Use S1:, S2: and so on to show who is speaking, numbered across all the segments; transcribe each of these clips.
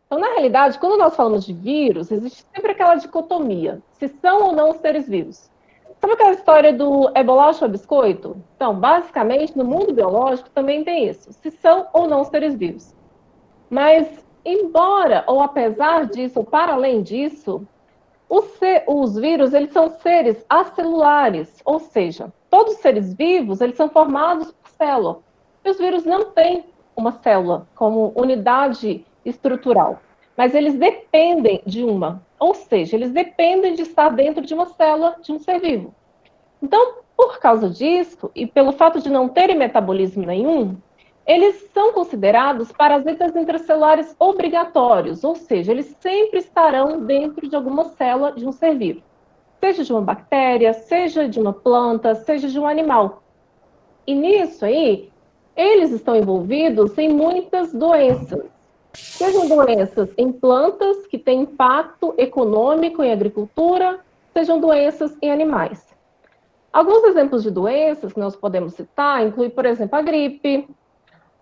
S1: Então, na realidade, quando nós falamos de vírus, existe sempre aquela dicotomia, se são ou não seres vivos. Sabe aquela história do é bolacha ou biscoito? Então, basicamente, no mundo biológico também tem isso, se são ou não seres vivos. Mas, embora ou apesar disso, ou para além disso, os vírus, eles são seres acelulares, ou seja, todos os seres vivos, eles são formados por célula. E os vírus não têm uma célula como unidade estrutural, mas eles dependem de uma, ou seja, eles dependem de estar dentro de uma célula de um ser vivo. Então, por causa disso, e pelo fato de não terem metabolismo nenhum, eles são considerados parasitas intracelulares obrigatórios, ou seja, eles sempre estarão dentro de alguma célula de um ser vivo, seja de uma bactéria, seja de uma planta, seja de um animal. E nisso aí, eles estão envolvidos em muitas doenças, sejam doenças em plantas que têm impacto econômico em agricultura, sejam doenças em animais. Alguns exemplos de doenças que nós podemos citar incluem, por exemplo, a gripe,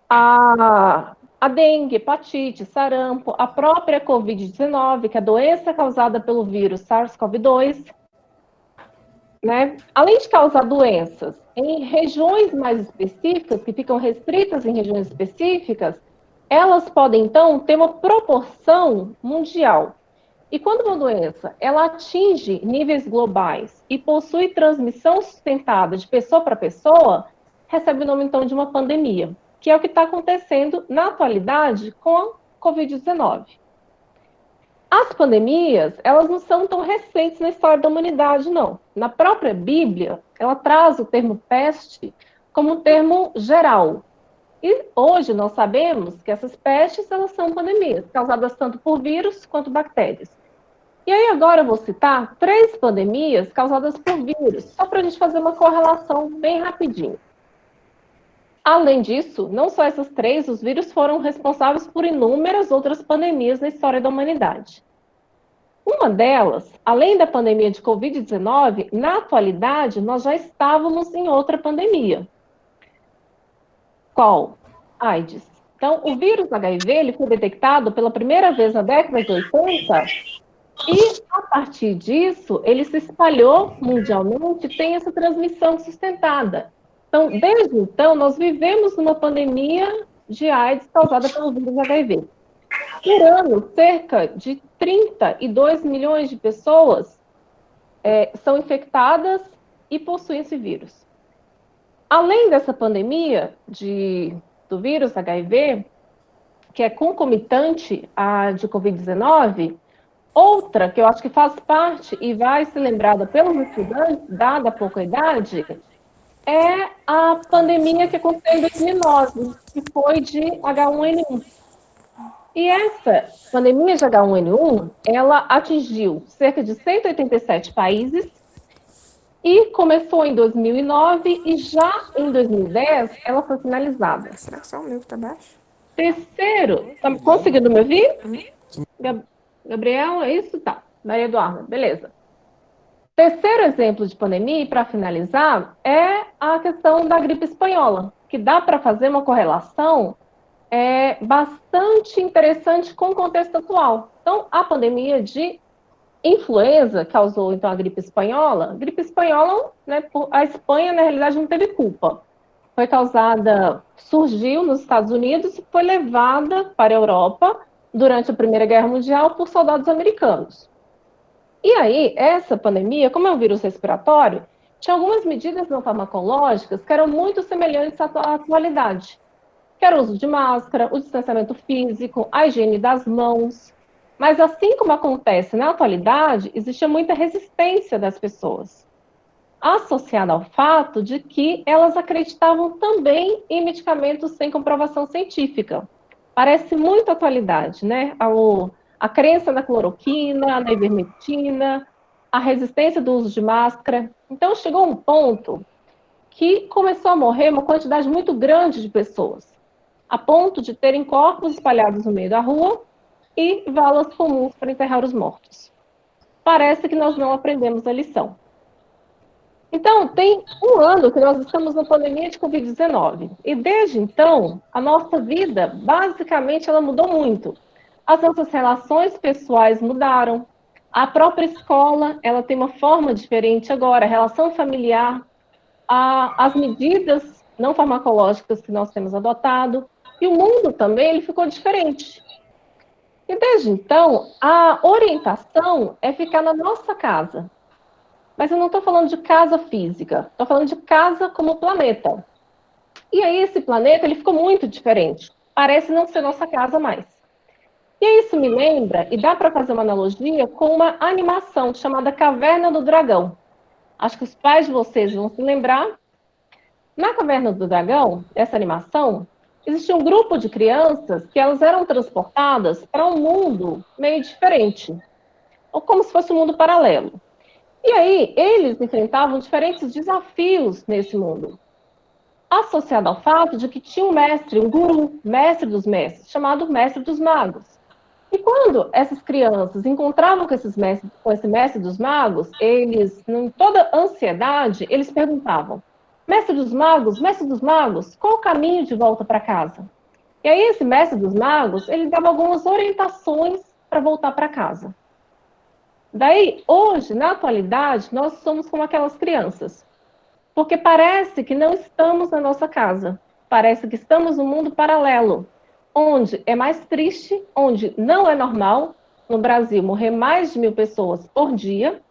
S1: a dengue, hepatite, sarampo, a própria Covid-19, que é a doença causada pelo vírus SARS-CoV-2, né? Além de causar doenças em regiões mais específicas, que ficam restritas em regiões específicas, elas podem, então, ter uma proporção mundial. E quando uma doença ela atinge níveis globais e possui transmissão sustentada de pessoa para pessoa, recebe o nome, então, de uma pandemia, que é o que está acontecendo na atualidade com a Covid-19. As pandemias, elas não são tão recentes na história da humanidade, não. Na própria Bíblia, ela traz o termo peste como um termo geral. E hoje nós sabemos que essas pestes, elas são pandemias, causadas tanto por vírus quanto bactérias. E aí agora eu vou citar 3 pandemias causadas por vírus, só para a gente fazer uma correlação bem rapidinho. Além disso, não só essas 3, os vírus foram responsáveis por inúmeras outras pandemias na história da humanidade. Uma delas, além da pandemia de Covid-19, na atualidade nós já estávamos em outra pandemia. Qual? AIDS. Então, o vírus HIV ele foi detectado pela primeira vez na década de 80 e, a partir disso, ele se espalhou mundialmente e tem essa transmissão sustentada. Então, desde então, nós vivemos numa pandemia de AIDS causada pelo vírus HIV. Por ano, cerca de 32 milhões de pessoas são infectadas e possuem esse vírus. Além dessa pandemia do vírus HIV, que é concomitante à de Covid-19, outra que eu acho que faz parte e vai ser lembrada pelos estudantes, dada a pouca idade, é a pandemia que aconteceu em 2009, que foi de H1N1. E essa pandemia de H1N1, ela atingiu cerca de 187 países e começou em 2009 e já em 2010 ela foi finalizada.
S2: Será que só o meu que tá baixo?
S1: Terceiro, tá conseguindo me ouvir? Gabriel, é isso? Tá. Maria Eduarda, beleza. Terceiro exemplo de pandemia, e para finalizar, é a questão da gripe espanhola, que dá para fazer uma correlação bastante interessante com o contexto atual. Então, a pandemia de influenza causou, então, a gripe espanhola. A gripe espanhola, né, a Espanha, na realidade, não teve culpa. Foi causada, surgiu nos Estados Unidos e foi levada para a Europa durante a Primeira Guerra Mundial por soldados americanos. E aí, essa pandemia, como é um vírus respiratório, tinha algumas medidas não farmacológicas que eram muito semelhantes à atualidade, que era o uso de máscara, o distanciamento físico, a higiene das mãos. Mas assim como acontece na atualidade, existia muita resistência das pessoas, associada ao fato de que elas acreditavam também em medicamentos sem comprovação científica. Parece muito atualidade, né? A crença na cloroquina, na ivermectina, a resistência do uso de máscara. Então, chegou um ponto que começou a morrer uma quantidade muito grande de pessoas, a ponto de terem corpos espalhados no meio da rua e valas comuns para enterrar os mortos. Parece que nós não aprendemos a lição. Então, tem um ano que nós estamos na pandemia de Covid-19. E desde então, a nossa vida, basicamente, ela mudou muito. As nossas relações pessoais mudaram. A própria escola, ela tem uma forma diferente agora, a relação familiar, as medidas não farmacológicas que nós temos adotado, e o mundo também ele ficou diferente. E desde então, a orientação é ficar na nossa casa. Mas eu não estou falando de casa física, estou falando de casa como planeta. E aí esse planeta ele ficou muito diferente. Parece não ser nossa casa mais. E aí isso me lembra, e dá para fazer uma analogia com uma animação chamada Caverna do Dragão. Acho que os pais de vocês vão se lembrar. Na Caverna do Dragão, essa animação, existia um grupo de crianças que elas eram transportadas para um mundo meio diferente, ou como se fosse um mundo paralelo. E aí, eles enfrentavam diferentes desafios nesse mundo, associado ao fato de que tinha um mestre, um guru, mestre dos mestres, chamado Mestre dos Magos. E quando essas crianças encontravam com esse mestre dos magos, eles, em toda ansiedade, eles perguntavam: Mestre dos magos, qual o caminho de volta para casa? E aí esse mestre dos magos, ele dava algumas orientações para voltar para casa. Daí, hoje, na atualidade, nós somos como aquelas crianças. Porque parece que não estamos na nossa casa. Parece que estamos num mundo paralelo, onde é mais triste, onde não é normal, no Brasil, morrer mais de 1.000 pessoas por dia.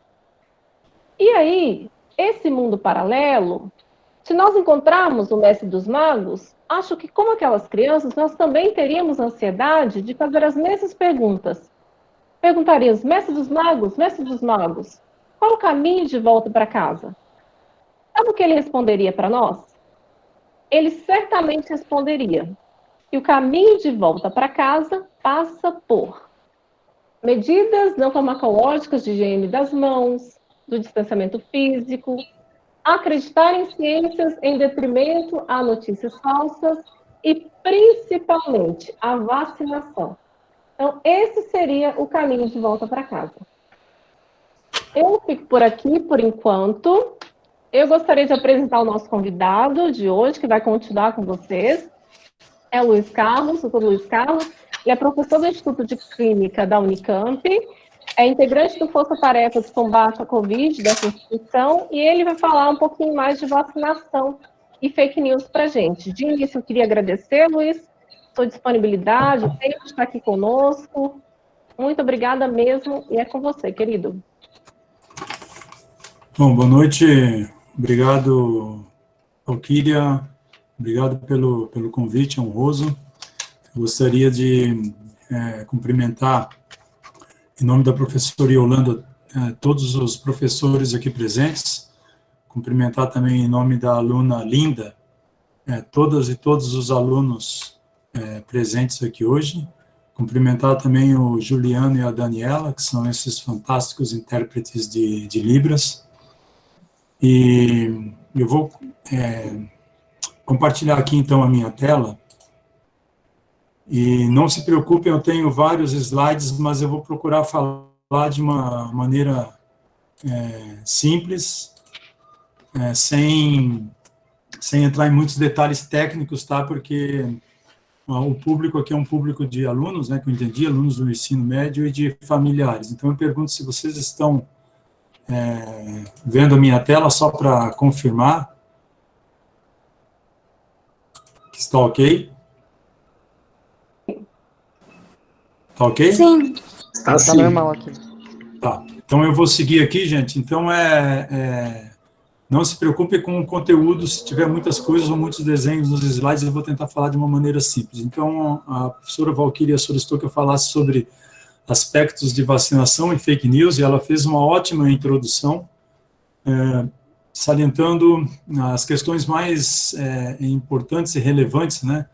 S1: E aí, esse mundo paralelo, se nós encontrarmos o Mestre dos Magos, acho que, como aquelas crianças, nós também teríamos ansiedade de fazer as mesmas perguntas. Perguntaríamos: Mestre dos Magos, qual o caminho de volta para casa? Sabe o que ele responderia para nós? Ele certamente responderia que o caminho de volta para casa passa por medidas não farmacológicas de higiene das mãos, do distanciamento físico, acreditar em ciências em detrimento a notícias falsas e, principalmente, a vacinação. Então, esse seria o caminho de volta para casa. Eu fico por aqui, por enquanto. Eu gostaria de apresentar o nosso convidado de hoje, que vai continuar com vocês. É o Luiz Carlos, o Dr. Luiz Carlos. Ele é professor do Instituto de Clínica da Unicamp, é integrante do Força Tarefa de Combate à Covid dessa instituição, e ele vai falar um pouquinho mais de vacinação e fake news para a gente. De início, eu queria agradecer, Luiz, sua disponibilidade, o tempo de estar aqui conosco. Muito obrigada mesmo, e é com você, querido.
S2: Bom, boa noite. Obrigado, Valquíria. Obrigado pelo convite honroso. Eu gostaria de cumprimentar, em nome da professora Yolanda, todos os professores aqui presentes. Cumprimentar também em nome da aluna Linda, todas e todos os alunos presentes aqui hoje. Cumprimentar também o Juliano e a Daniela, que são esses fantásticos intérpretes de Libras. E eu vou compartilhar aqui, então, a minha tela. E não se preocupem, eu tenho vários slides, mas eu vou procurar falar de uma maneira simples, sem entrar em muitos detalhes técnicos, tá? Porque o público aqui é um público de alunos, né, que eu entendi, alunos do ensino médio e de familiares. Então, eu pergunto se vocês estão vendo a minha tela, só para confirmar que está ok. Tá ok?
S3: Sim.
S4: Está sim.
S3: Normal aqui.
S2: Tá. Então eu vou seguir aqui, gente. Então não se preocupe com o conteúdo, se tiver muitas coisas ou muitos desenhos nos slides, eu vou tentar falar de uma maneira simples. Então, a professora Valquíria solicitou que eu falasse sobre aspectos de vacinação e fake news, e ela fez uma ótima introdução, salientando as questões mais importantes e relevantes, né,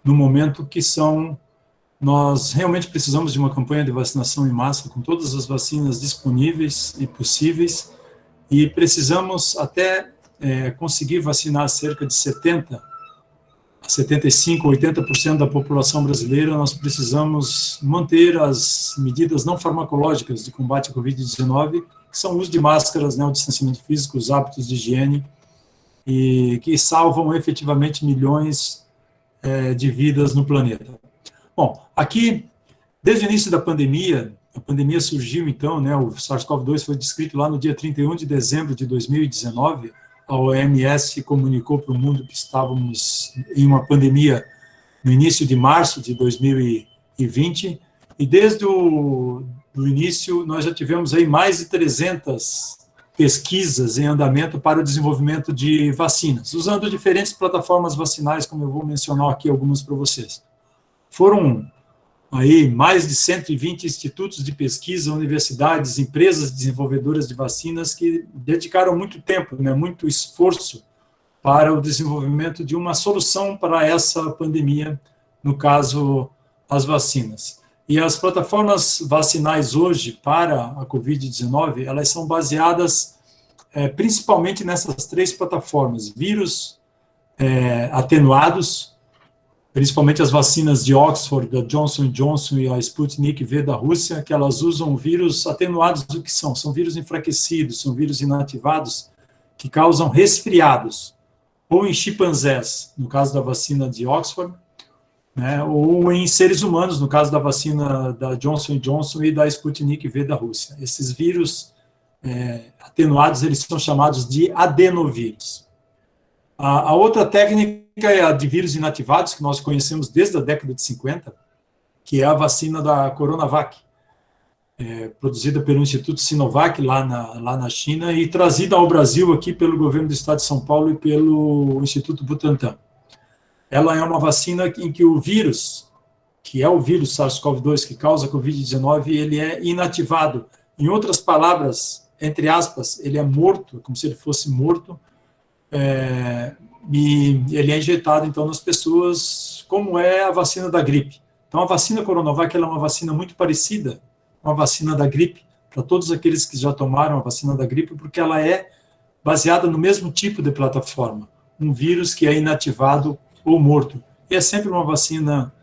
S2: no momento que são. Nós realmente precisamos de uma campanha de vacinação em massa, com todas as vacinas disponíveis e possíveis, e precisamos até conseguir vacinar cerca de 70%, a 75%, 80% da população brasileira. Nós precisamos manter as medidas não farmacológicas de combate à Covid-19, que são o uso de máscaras, né, o distanciamento físico, os hábitos de higiene, e que salvam efetivamente milhões de vidas no planeta. Bom, aqui Desde o início da pandemia, a pandemia surgiu então, né, o SARS-CoV-2 foi descrito lá no dia 31 de dezembro de 2019, a OMS comunicou para o mundo que estávamos em uma pandemia no início de março de 2020, e desde o início nós já tivemos aí mais de 300 pesquisas em andamento para o desenvolvimento de vacinas, usando diferentes plataformas vacinais, como eu vou mencionar aqui algumas para vocês. Foram aí mais de 120 institutos de pesquisa, universidades, empresas desenvolvedoras de vacinas que dedicaram muito tempo, né, muito esforço para o desenvolvimento de uma solução para essa pandemia, no caso, as vacinas. E as plataformas vacinais hoje para a Covid-19, elas são baseadas principalmente nessas três plataformas: vírus atenuados, principalmente as vacinas de Oxford, da Johnson & Johnson e a Sputnik V da Rússia, que elas usam vírus atenuados. O que são? São vírus enfraquecidos, são vírus inativados, que causam resfriados, ou em chimpanzés, no caso da vacina de Oxford, né, ou em seres humanos, no caso da vacina da Johnson & Johnson e da Sputnik V da Rússia. Esses vírus atenuados, eles são chamados de adenovírus. A outra técnica é a de vírus inativados, que nós conhecemos desde a década de 50, que é a vacina da Coronavac, produzida pelo Instituto Sinovac, lá na China, e trazida ao Brasil aqui pelo governo do estado de São Paulo e pelo Instituto Butantan. Ela é uma vacina em que o vírus, que é o vírus SARS-CoV-2 que causa a Covid-19, ele é inativado. Em outras palavras, entre aspas, ele é morto, como se ele fosse morto, e ele é injetado, então, nas pessoas, como é a vacina da gripe. Então, a vacina Coronavac ela é uma vacina muito parecida com a vacina da gripe, para todos aqueles que já tomaram a vacina da gripe, porque ela é baseada no mesmo tipo de plataforma, um vírus que é inativado ou morto. E é sempre uma vacina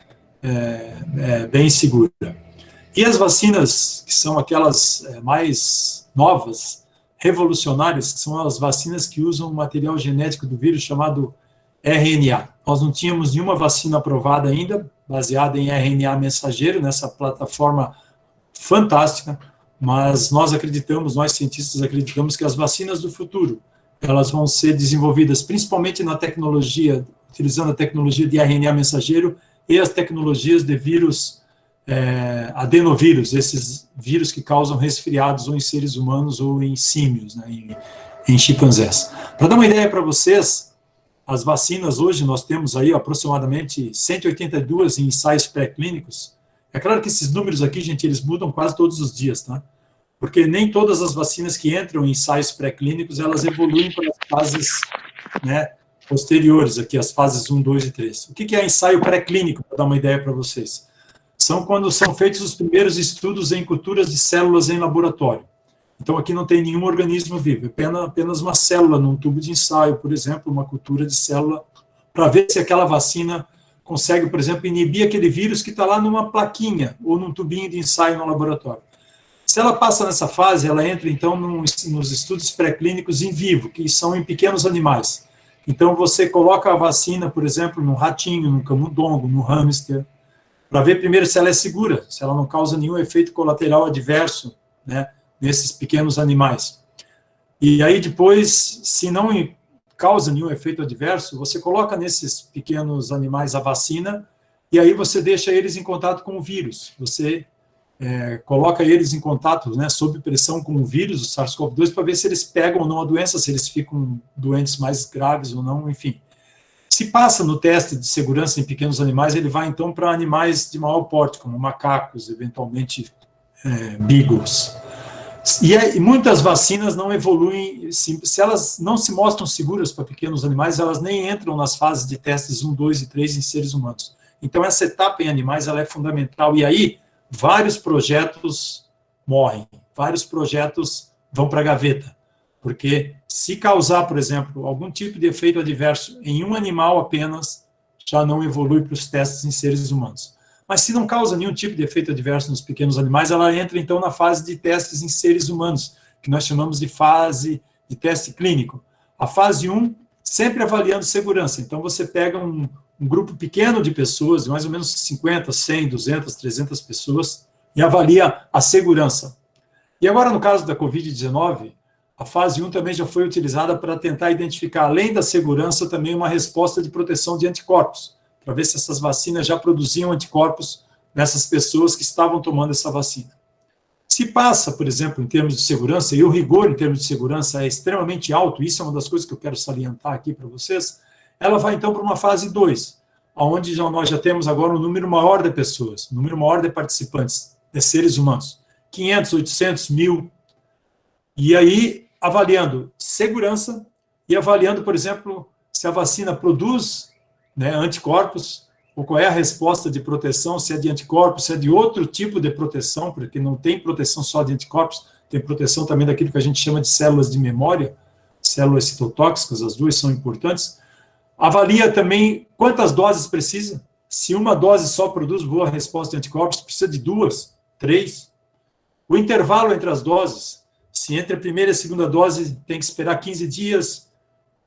S2: bem segura. E as vacinas, que são aquelas mais novas, revolucionárias, que são as vacinas que usam o material genético do vírus chamado RNA. Nós não tínhamos nenhuma vacina aprovada ainda, baseada em RNA mensageiro, nessa plataforma fantástica, mas nós cientistas acreditamos que as vacinas do futuro, elas vão ser desenvolvidas principalmente na tecnologia, utilizando a tecnologia de RNA mensageiro e as tecnologias de vírus adenovírus, esses vírus que causam resfriados ou em seres humanos ou em símios, né, em chimpanzés. Para dar uma ideia para vocês, as vacinas hoje nós temos aí aproximadamente 182 em ensaios pré-clínicos. É claro que esses números aqui, gente, eles mudam quase todos os dias, tá? Porque nem todas as vacinas que entram em ensaios pré-clínicos, elas evoluem para as fases, né, posteriores, aqui as fases 1, 2 e 3. O que é ensaio pré-clínico, para dar uma ideia para vocês? São quando são feitos os primeiros estudos em culturas de células em laboratório. Então, aqui não tem nenhum organismo vivo, apenas uma célula num tubo de ensaio, por exemplo, uma cultura de célula, para ver se aquela vacina consegue, por exemplo, inibir aquele vírus que está lá numa plaquinha ou num tubinho de ensaio no laboratório. Se ela passa nessa fase, ela entra, então, nos estudos pré-clínicos em vivo, que são em pequenos animais. Então, você coloca a vacina, por exemplo, num ratinho, num camundongo, num hamster, para ver primeiro se ela é segura, se ela não causa nenhum efeito colateral adverso, né, nesses pequenos animais. E aí depois, se não causa nenhum efeito adverso, você coloca nesses pequenos animais a vacina, e aí você deixa eles em contato com o vírus. Você coloca eles em contato, né, sob pressão com o vírus, o SARS-CoV-2, para ver se eles pegam ou não a doença, se eles ficam doentes mais graves ou não, enfim. Se passa no teste de segurança em pequenos animais, ele vai, então, para animais de maior porte, como macacos, eventualmente beagles. E muitas vacinas não evoluem, se elas não se mostram seguras para pequenos animais, elas nem entram nas fases de testes 1, 2 e 3 em seres humanos. Então, essa etapa em animais ela é fundamental. E aí, vários projetos morrem, vários projetos vão para a gaveta. Porque se causar, por exemplo, algum tipo de efeito adverso em um animal apenas, já não evolui para os testes em seres humanos. Mas se não causa nenhum tipo de efeito adverso nos pequenos animais, ela entra então na fase de testes em seres humanos, que nós chamamos de fase de teste clínico. A fase 1, sempre avaliando segurança. Então você pega um grupo pequeno de pessoas, mais ou menos 50, 100, 200, 300 pessoas, e avalia a segurança. E agora, no caso da Covid-19, a fase 1 também já foi utilizada para tentar identificar, além da segurança, também uma resposta de proteção de anticorpos, para ver se essas vacinas já produziam anticorpos nessas pessoas que estavam tomando essa vacina. Se passa, por exemplo, em termos de segurança, e o rigor em termos de segurança é extremamente alto, isso é uma das coisas que eu quero salientar aqui para vocês, ela vai então para uma fase 2, onde nós já temos agora um número maior de pessoas, um número maior de participantes, de seres humanos, 500, 800, 1000, e aí avaliando segurança e avaliando, por exemplo, se a vacina produz, né, anticorpos, ou qual é a resposta de proteção, se é de anticorpos, se é de outro tipo de proteção, porque não tem proteção só de anticorpos, tem proteção também daquilo que a gente chama de células de memória, células citotóxicas, as duas são importantes. Avalia também quantas doses precisa, se uma dose só produz boa resposta de anticorpos, precisa de 2, 3. O intervalo entre as doses, se entre a primeira e a segunda dose tem que esperar 15 dias,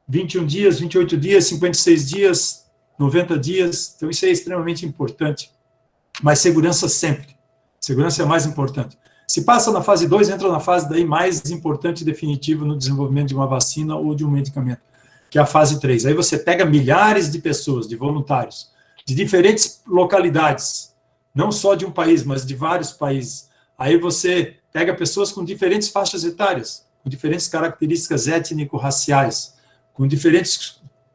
S2: 21 dias, 28 dias, 56 dias, 90 dias, então isso é extremamente importante. Mas segurança sempre. Segurança é mais importante. Se passa na fase 2, entra na fase daí mais importante e definitiva no desenvolvimento de uma vacina ou de um medicamento, que é a fase 3. Aí você pega milhares de pessoas, de voluntários, de diferentes localidades, não só de um país, mas de vários países. Aí você pega pessoas com diferentes faixas etárias, com diferentes características étnico-raciais,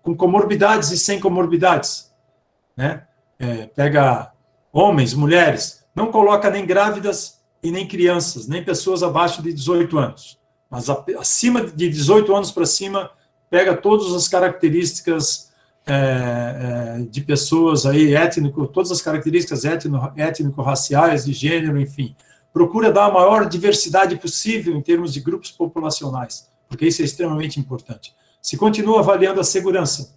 S2: com comorbidades e sem comorbidades, né? Pega homens, mulheres, não coloca nem grávidas e nem crianças, nem pessoas abaixo de 18 anos, mas acima de 18 anos para cima, pega todas as características de pessoas aí, todas as características étnico-raciais, de gênero, enfim. Procura dar a maior diversidade possível em termos de grupos populacionais, porque isso é extremamente importante. Se continua avaliando a segurança,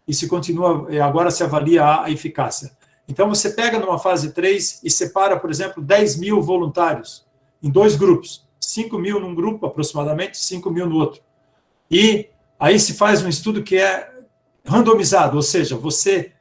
S2: e agora se avalia a eficácia. Então, você pega numa fase 3 e separa, por exemplo, 10 mil voluntários em 2 grupos, 5 mil num grupo, aproximadamente, 5 mil no outro. E aí se faz um estudo que é randomizado, ou seja, você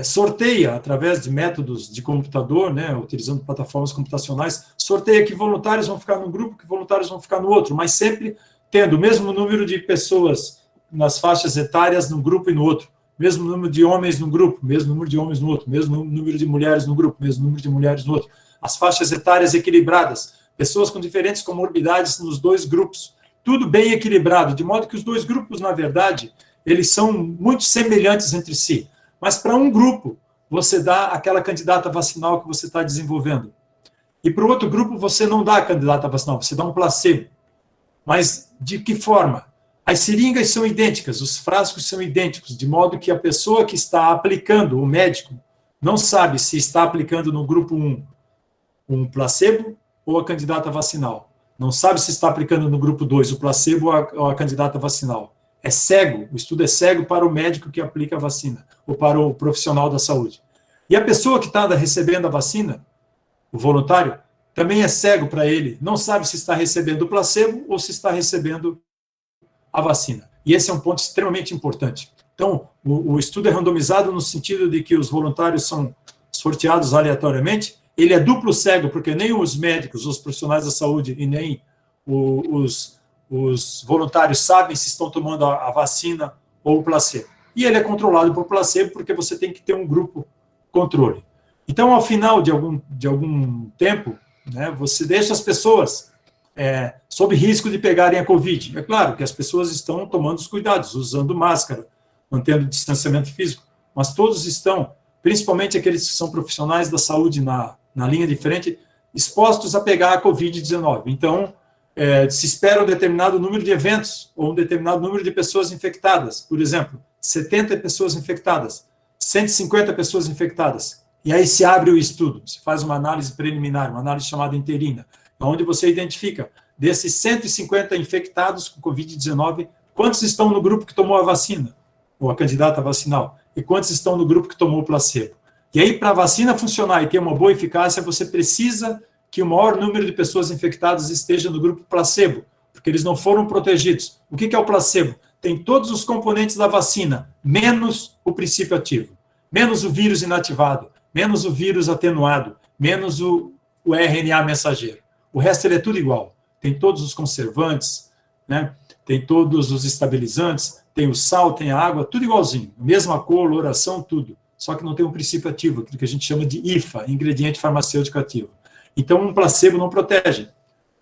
S2: sorteia, através de métodos de computador, né, utilizando plataformas computacionais, sorteia que voluntários vão ficar num grupo, que voluntários vão ficar no outro, mas sempre tendo o mesmo número de pessoas nas faixas etárias num grupo e no outro, mesmo número de homens num grupo, mesmo número de homens no outro, mesmo número de mulheres no grupo, mesmo número de mulheres no outro, as faixas etárias equilibradas, pessoas com diferentes comorbidades nos 2 grupos, tudo bem equilibrado, de modo que os 2 grupos, na verdade, eles são muito semelhantes entre si, mas para um grupo, você dá aquela candidata vacinal que você está desenvolvendo, e para o outro grupo, você não dá a candidata vacinal, você dá um placebo. Mas de que forma? As seringas são idênticas, os frascos são idênticos, de modo que a pessoa que está aplicando, o médico, não sabe se está aplicando no grupo 1 um placebo ou a candidata vacinal. Não sabe se está aplicando no grupo 2 o placebo ou a candidata vacinal. É cego, o estudo é cego para o médico que aplica a vacina, ou para o profissional da saúde. E a pessoa que está recebendo a vacina, o voluntário, também é cego para ele, não sabe se está recebendo o placebo ou se está recebendo a vacina. E esse é um ponto extremamente importante. Então, o estudo é randomizado no sentido de que os voluntários são sorteados aleatoriamente, ele é duplo cego, porque nem os médicos, os profissionais da saúde e nem os voluntários sabem se estão tomando a vacina ou o placebo. E ele é controlado por placebo, porque você tem que ter um grupo controle. Então, ao final de algum tempo, né, você deixa as pessoas sob risco de pegarem a Covid. É claro que as pessoas estão tomando os cuidados, usando máscara, mantendo distanciamento físico, mas todos estão, principalmente aqueles que são profissionais da saúde na linha de frente, expostos a pegar a Covid-19. Então, se espera um determinado número de eventos, ou um determinado número de pessoas infectadas, por exemplo, 70 pessoas infectadas, 150 pessoas infectadas, e aí se abre o estudo, se faz uma análise preliminar, uma análise chamada interina, onde você identifica, desses 150 infectados com Covid-19, quantos estão no grupo que tomou a vacina, ou a candidata vacinal, e quantos estão no grupo que tomou o placebo. E aí, para a vacina funcionar e ter uma boa eficácia, você precisa que o maior número de pessoas infectadas esteja no grupo placebo, porque eles não foram protegidos. O que é o placebo? Tem todos os componentes da vacina, menos o princípio ativo. menos o vírus inativado, menos o vírus atenuado, menos o RNA mensageiro. O resto ele é tudo igual. Tem todos os conservantes, né? Tem todos os estabilizantes, tem o sal, tem a água, tudo igualzinho. Mesma coloração, tudo. Só que não tem um princípio ativo, aquilo que a gente chama de IFA, ingrediente farmacêutico ativo. Então, um placebo não protege,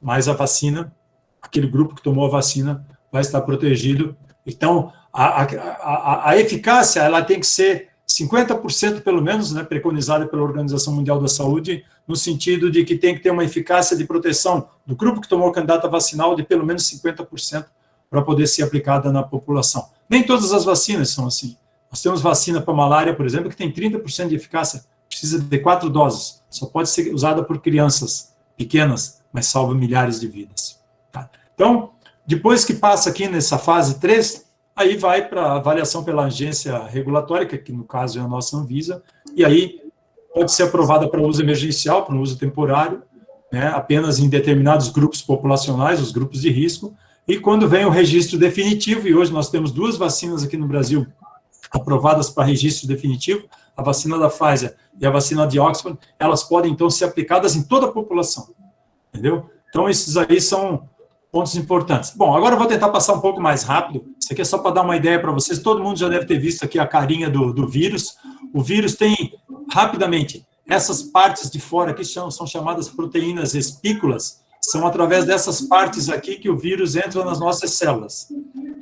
S2: mas a vacina, aquele grupo que tomou a vacina, vai estar protegido. Então, a eficácia, ela tem que ser 50% pelo menos, né, preconizada pela Organização Mundial da Saúde, no sentido de que tem que ter uma eficácia de proteção do grupo que tomou o candidato vacinal de pelo menos 50% para poder ser aplicada na população. Nem todas as vacinas são assim. Nós temos vacina para malária, por exemplo, que tem 30% de eficácia, precisa de 4 doses, só pode ser usada por crianças pequenas, mas salva milhares de vidas. Tá? Então, depois que passa aqui nessa fase 3, aí vai para a avaliação pela agência regulatória, que no caso é a nossa Anvisa, e aí pode ser aprovada para uso emergencial, para uso temporário, né, apenas em determinados grupos populacionais, os grupos de risco, e quando vem o registro definitivo, e hoje nós temos 2 vacinas aqui no Brasil aprovadas para registro definitivo, a vacina da Pfizer e a vacina de Oxford, elas podem, então, ser aplicadas em toda a população, entendeu? Então, esses aí são pontos importantes. Bom, agora eu vou tentar passar um pouco mais rápido, isso aqui é só para dar uma ideia para vocês, todo mundo já deve ter visto aqui a carinha do vírus, o vírus tem, rapidamente, essas partes de fora aqui são chamadas proteínas espículas, são através dessas partes aqui que o vírus entra nas nossas células.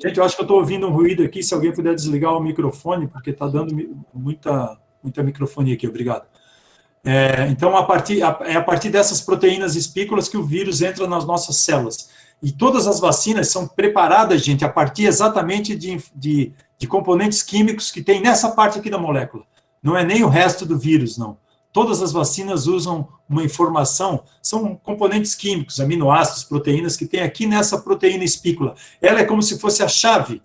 S2: Gente, eu acho que eu estou ouvindo um ruído aqui, se alguém puder desligar o microfone, porque está dando muita microfonia aqui, obrigado. Então, é a partir dessas proteínas espículas que o vírus entra nas nossas células. E todas as vacinas são preparadas, gente, a partir exatamente de componentes químicos que tem nessa parte aqui da molécula. Não é nem o resto do vírus, não. Todas as vacinas usam uma informação, são componentes químicos, aminoácidos, proteínas, que tem aqui nessa proteína espícula. Ela é como se fosse a chave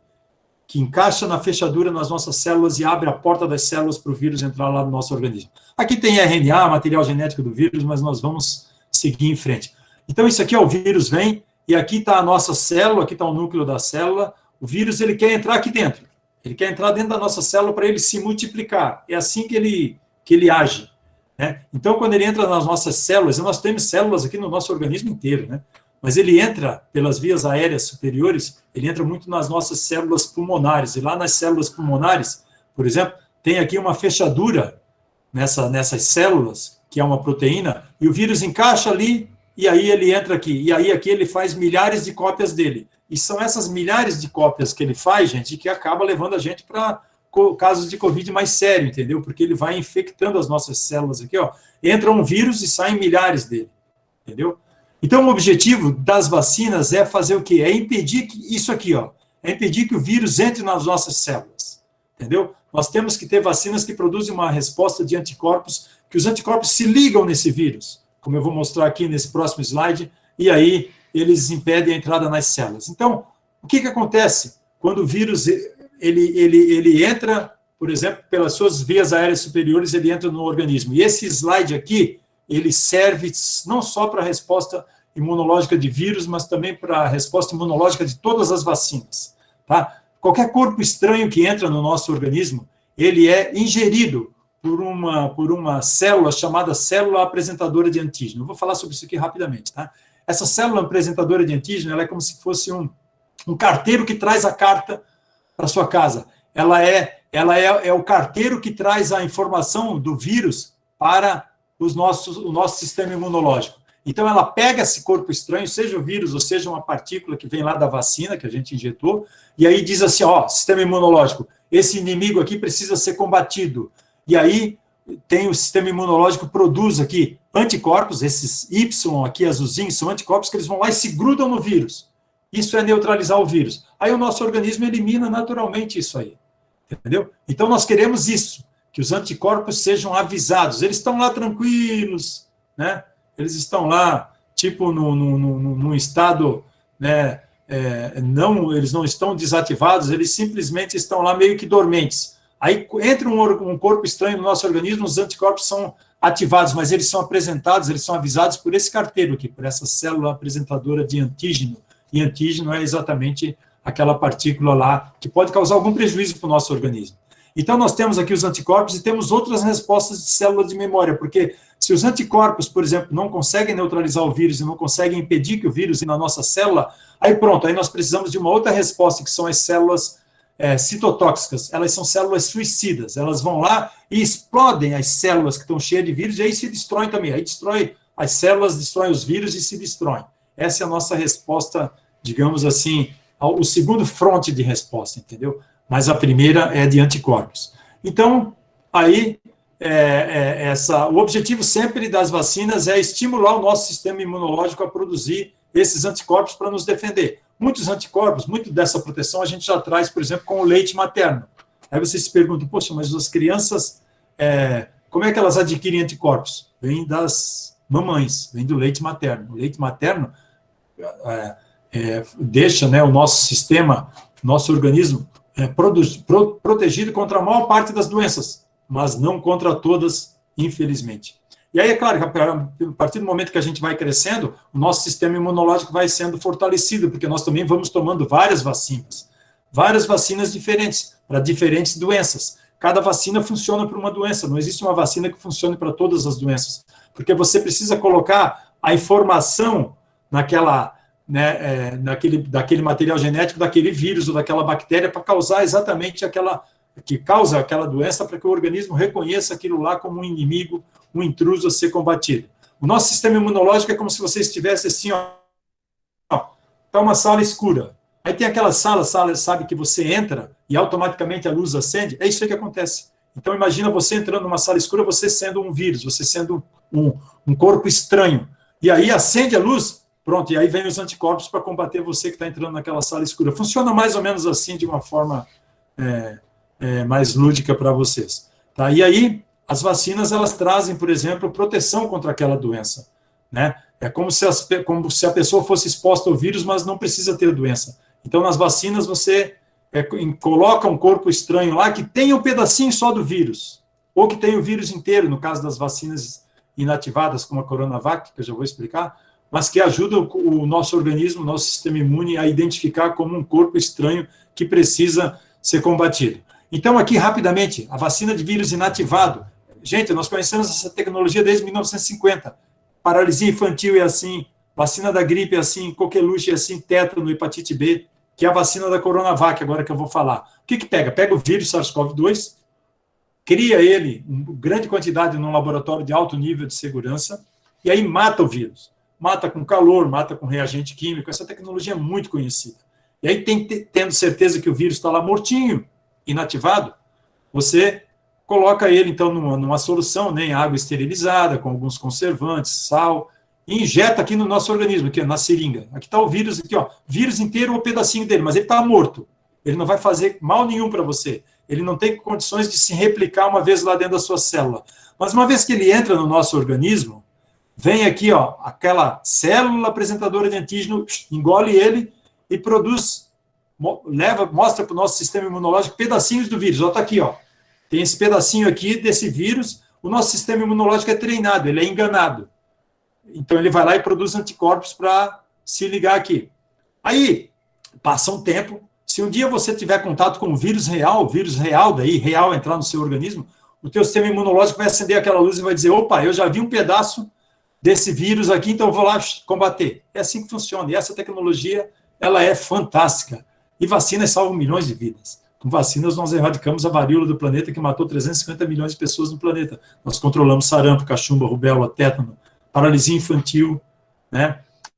S2: que encaixa na fechadura nas nossas células e abre a porta das células para o vírus entrar lá no nosso organismo. Aqui tem RNA, material genético do vírus, mas nós vamos seguir em frente. Então, isso aqui é o vírus, vem, e aqui está a nossa célula, aqui está o núcleo da célula. O vírus, ele quer entrar aqui dentro. Ele quer entrar dentro da nossa célula para ele se multiplicar. É assim que ele age. Né? Então, quando ele entra nas nossas células, e nós temos células aqui no nosso organismo inteiro, né? Mas ele entra pelas vias aéreas superiores, ele entra muito nas nossas células pulmonares, e lá nas células pulmonares, por exemplo, tem aqui uma fechadura nessas células, que é uma proteína, e o vírus encaixa ali, e aí ele entra aqui, e aí aqui ele faz milhares de cópias dele, e são essas milhares de cópias que ele faz, gente, que acaba levando a gente para casos de Covid mais sério, entendeu? Porque ele vai infectando as nossas células aqui, ó. Entra um vírus e saem milhares dele, entendeu? Então, o objetivo das vacinas é fazer o quê? É impedir que isso aqui, ó, é impedir que o vírus entre nas nossas células, entendeu? Nós temos que ter vacinas que produzem uma resposta de anticorpos, que os anticorpos se ligam nesse vírus, como eu vou mostrar aqui nesse próximo slide, e aí eles impedem a entrada nas células. Então, o que acontece quando o vírus ele entra, por exemplo, pelas suas vias aéreas superiores, ele entra no organismo. E esse slide aqui, ele serve não só para a resposta imunológica de vírus, mas também para a resposta imunológica de todas as vacinas. Tá? Qualquer corpo estranho que entra no nosso organismo, ele é ingerido por uma célula chamada célula apresentadora de antígeno. Eu vou falar sobre isso aqui rapidamente. Tá? Essa célula apresentadora de antígeno, ela é como se fosse um carteiro que traz a carta para sua casa. Ela é o carteiro que traz a informação do vírus para o nosso sistema imunológico. Então, ela pega esse corpo estranho, seja o vírus ou seja uma partícula que vem lá da vacina que a gente injetou, e aí diz assim, ó, sistema imunológico, esse inimigo aqui precisa ser combatido. E aí tem o sistema imunológico produz aqui anticorpos, esses Y aqui azulzinhos são anticorpos que eles vão lá e se grudam no vírus. Isso é neutralizar o vírus. Aí o nosso organismo elimina naturalmente isso aí. Entendeu? Então nós queremos isso, que os anticorpos sejam avisados. Eles estão lá tranquilos, né? Eles estão lá, tipo, num estado, né? Eles não estão desativados, eles simplesmente estão lá meio que dormentes. Aí entra um corpo estranho no nosso organismo, os anticorpos são ativados, mas eles são apresentados, eles são avisados por esse carteiro aqui, por essa célula apresentadora de antígeno. E antígeno é exatamente aquela partícula lá que pode causar algum prejuízo para o nosso organismo. Então, nós temos aqui os anticorpos e temos outras respostas de célula de memória, porque se os anticorpos, por exemplo, não conseguem neutralizar o vírus e não conseguem impedir que o vírus entre na nossa célula, aí pronto, aí nós precisamos de uma outra resposta, que são as células citotóxicas. Elas são células suicidas, elas vão lá e explodem as células que estão cheias de vírus, e aí se destroem também, aí destrói as células, destroem os vírus e se destroem. Essa é a nossa resposta, digamos assim, o segundo fronte de resposta, entendeu? Mas a primeira é de anticorpos. Então, aí, o objetivo sempre das vacinas é estimular o nosso sistema imunológico a produzir esses anticorpos para nos defender. Muitos anticorpos, muito dessa proteção a gente já traz, por exemplo, com o leite materno. Aí você se pergunta, poxa, mas as crianças, como é que elas adquirem anticorpos? Vem das mamães, vem do leite materno. O leite materno deixa, né, o nosso sistema, nosso organismo, protegido contra a maior parte das doenças, mas não contra todas, infelizmente. E aí, é claro, a partir do momento que a gente vai crescendo, o nosso sistema imunológico vai sendo fortalecido, porque nós também vamos tomando várias vacinas diferentes, para diferentes doenças. Cada vacina funciona para uma doença, não existe uma vacina que funcione para todas as doenças, porque você precisa colocar a informação daquele material genético, daquele vírus ou daquela bactéria, para causar exatamente que causa aquela doença, para que o organismo reconheça aquilo lá como um inimigo, um intruso a ser combatido. O nosso sistema imunológico é como se você estivesse assim, tá uma sala escura. Aí tem aquela sala, sabe, que você entra e automaticamente a luz acende. É isso aí que acontece. Então imagina você entrando numa sala escura, você sendo um vírus, você sendo um corpo estranho. E aí acende a luz, pronto, e aí vem os anticorpos para combater você que está entrando naquela sala escura. Funciona mais ou menos assim, de uma forma mais lúdica para vocês. Tá? E aí, as vacinas, elas trazem, por exemplo, proteção contra aquela doença. Né? É como se a pessoa fosse exposta ao vírus, mas não precisa ter doença. Então, nas vacinas, você coloca um corpo estranho lá que tem um pedacinho só do vírus, ou que tem o vírus inteiro, no caso das vacinas inativadas, como a Coronavac, que eu já vou explicar, mas que ajuda o nosso organismo, o nosso sistema imune a identificar como um corpo estranho que precisa ser combatido. Então, aqui, rapidamente, a vacina de vírus inativado. Gente, nós conhecemos essa tecnologia desde 1950. Paralisia infantil é assim, vacina da gripe é assim, coqueluche é assim, tétano, hepatite B, que é a vacina da Coronavac, agora que eu vou falar. O que pega? Pega o vírus SARS-CoV-2, cria ele em grande quantidade num laboratório de alto nível de segurança, e aí mata o vírus. Mata com calor, mata com reagente químico. Essa tecnologia é muito conhecida. E aí, tendo certeza que o vírus está lá mortinho, inativado, você coloca ele, então, numa solução, em água esterilizada, com alguns conservantes, sal, e injeta aqui no nosso organismo, aqui, na seringa. Aqui está o vírus, aqui, vírus inteiro ou pedacinho dele, mas ele está morto. Ele não vai fazer mal nenhum para você. Ele não tem condições de se replicar uma vez lá dentro da sua célula. Mas uma vez que ele entra no nosso organismo, vem aqui, aquela célula apresentadora de antígeno, engole ele e produz, mostra para o nosso sistema imunológico pedacinhos do vírus. Está aqui, tem esse pedacinho aqui desse vírus, o nosso sistema imunológico é treinado, ele é enganado. Então, ele vai lá e produz anticorpos para se ligar aqui. Aí, passa um tempo, se um dia você tiver contato com o vírus real entrar no seu organismo, o teu sistema imunológico vai acender aquela luz e vai dizer, opa, eu já vi um pedaço desse vírus aqui, então eu vou lá combater. É assim que funciona. E essa tecnologia, ela é fantástica. E vacinas salvam milhões de vidas. Com vacinas, nós erradicamos a varíola do planeta, que matou 350 milhões de pessoas no planeta. Nós controlamos sarampo, cachumba, rubéola, tétano, paralisia infantil,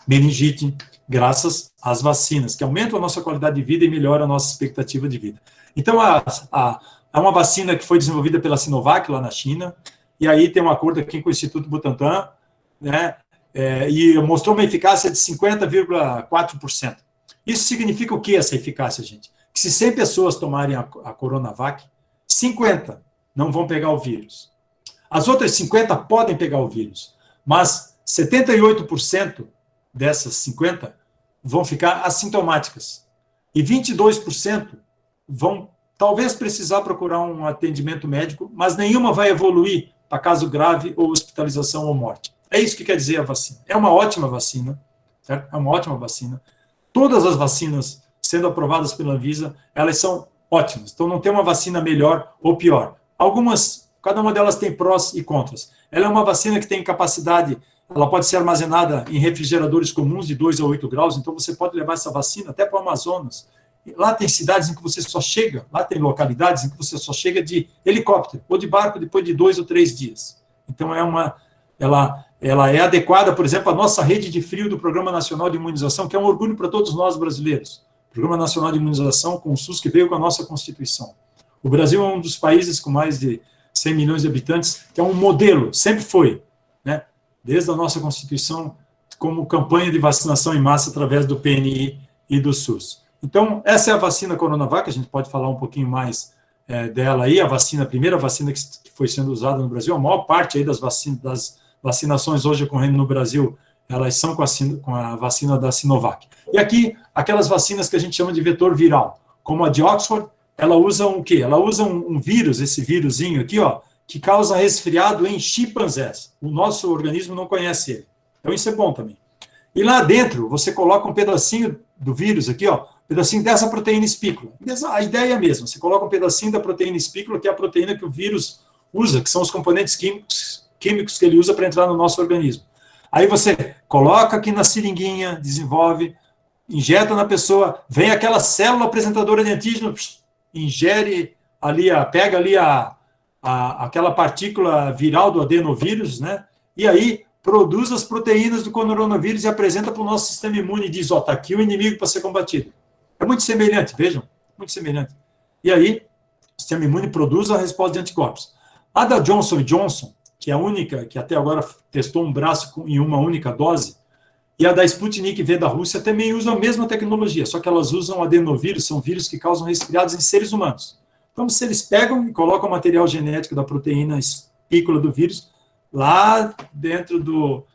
S2: meningite, graças às vacinas, que aumentam a nossa qualidade de vida e melhoram a nossa expectativa de vida. Então, há uma vacina que foi desenvolvida pela Sinovac, lá na China, e aí tem um acordo aqui com o Instituto Butantan, e mostrou uma eficácia de 50,4%. Isso significa o que, essa eficácia, gente? Que se 100 pessoas tomarem a Coronavac, 50 não vão pegar o vírus. As outras 50 podem pegar o vírus, mas 78% dessas 50 vão ficar assintomáticas. E 22% vão talvez precisar procurar um atendimento médico, mas nenhuma vai evoluir para caso grave ou hospitalização ou morte. É isso que quer dizer a vacina. É uma ótima vacina, certo? É uma ótima vacina. Todas as vacinas sendo aprovadas pela Anvisa, elas são ótimas. Então, não tem uma vacina melhor ou pior. Cada uma delas tem prós e contras. Ela é uma vacina que tem capacidade, ela pode ser armazenada em refrigeradores comuns de 2 a 8 graus, então você pode levar essa vacina até para o Amazonas. Lá tem cidades em que você só chega, lá tem localidades em que você só chega de helicóptero ou de barco depois de 2 ou 3 dias. Então, ela é adequada, por exemplo, à nossa rede de frio do Programa Nacional de Imunização, que é um orgulho para todos nós brasileiros. O Programa Nacional de Imunização com o SUS, que veio com a nossa Constituição. O Brasil é um dos países com mais de 100 milhões de habitantes, que é um modelo, sempre foi, né? Desde a nossa Constituição, como campanha de vacinação em massa através do PNI e do SUS. Então, essa é a vacina Coronavac, a gente pode falar um pouquinho mais dela aí, a primeira vacina que foi sendo usada no Brasil, a maior parte aí das vacinações hoje ocorrendo no Brasil, elas são com a vacina da Sinovac. E aqui, aquelas vacinas que a gente chama de vetor viral, como a de Oxford, ela usa o quê? Ela usa um vírus, esse vírusinho aqui, ó, que causa resfriado em chimpanzés. O nosso organismo não conhece ele. Então, isso é bom também. E lá dentro, você coloca um pedacinho do vírus aqui, ó, um pedacinho dessa proteína espícula. A ideia é a mesma. Você coloca um pedacinho da proteína espícula, que é a proteína que o vírus usa, que são os componentes químicos que ele usa para entrar no nosso organismo. Aí você coloca aqui na seringuinha, desenvolve, injeta na pessoa, vem aquela célula apresentadora de antígeno, ingere ali, pega ali aquela partícula viral do adenovírus, né? E aí produz as proteínas do coronavírus e apresenta para o nosso sistema imune e diz, ó, tá aqui o inimigo para ser combatido. É muito semelhante, vejam, muito semelhante. E aí, o sistema imune produz a resposta de anticorpos. A da Johnson & Johnson, que é a única, que até agora testou um braço em uma única dose, e a da Sputnik V da Rússia também usam a mesma tecnologia, só que elas usam adenovírus, são vírus que causam resfriados em seres humanos. Então, se eles pegam e colocam o material genético da proteína espícula do vírus lá dentro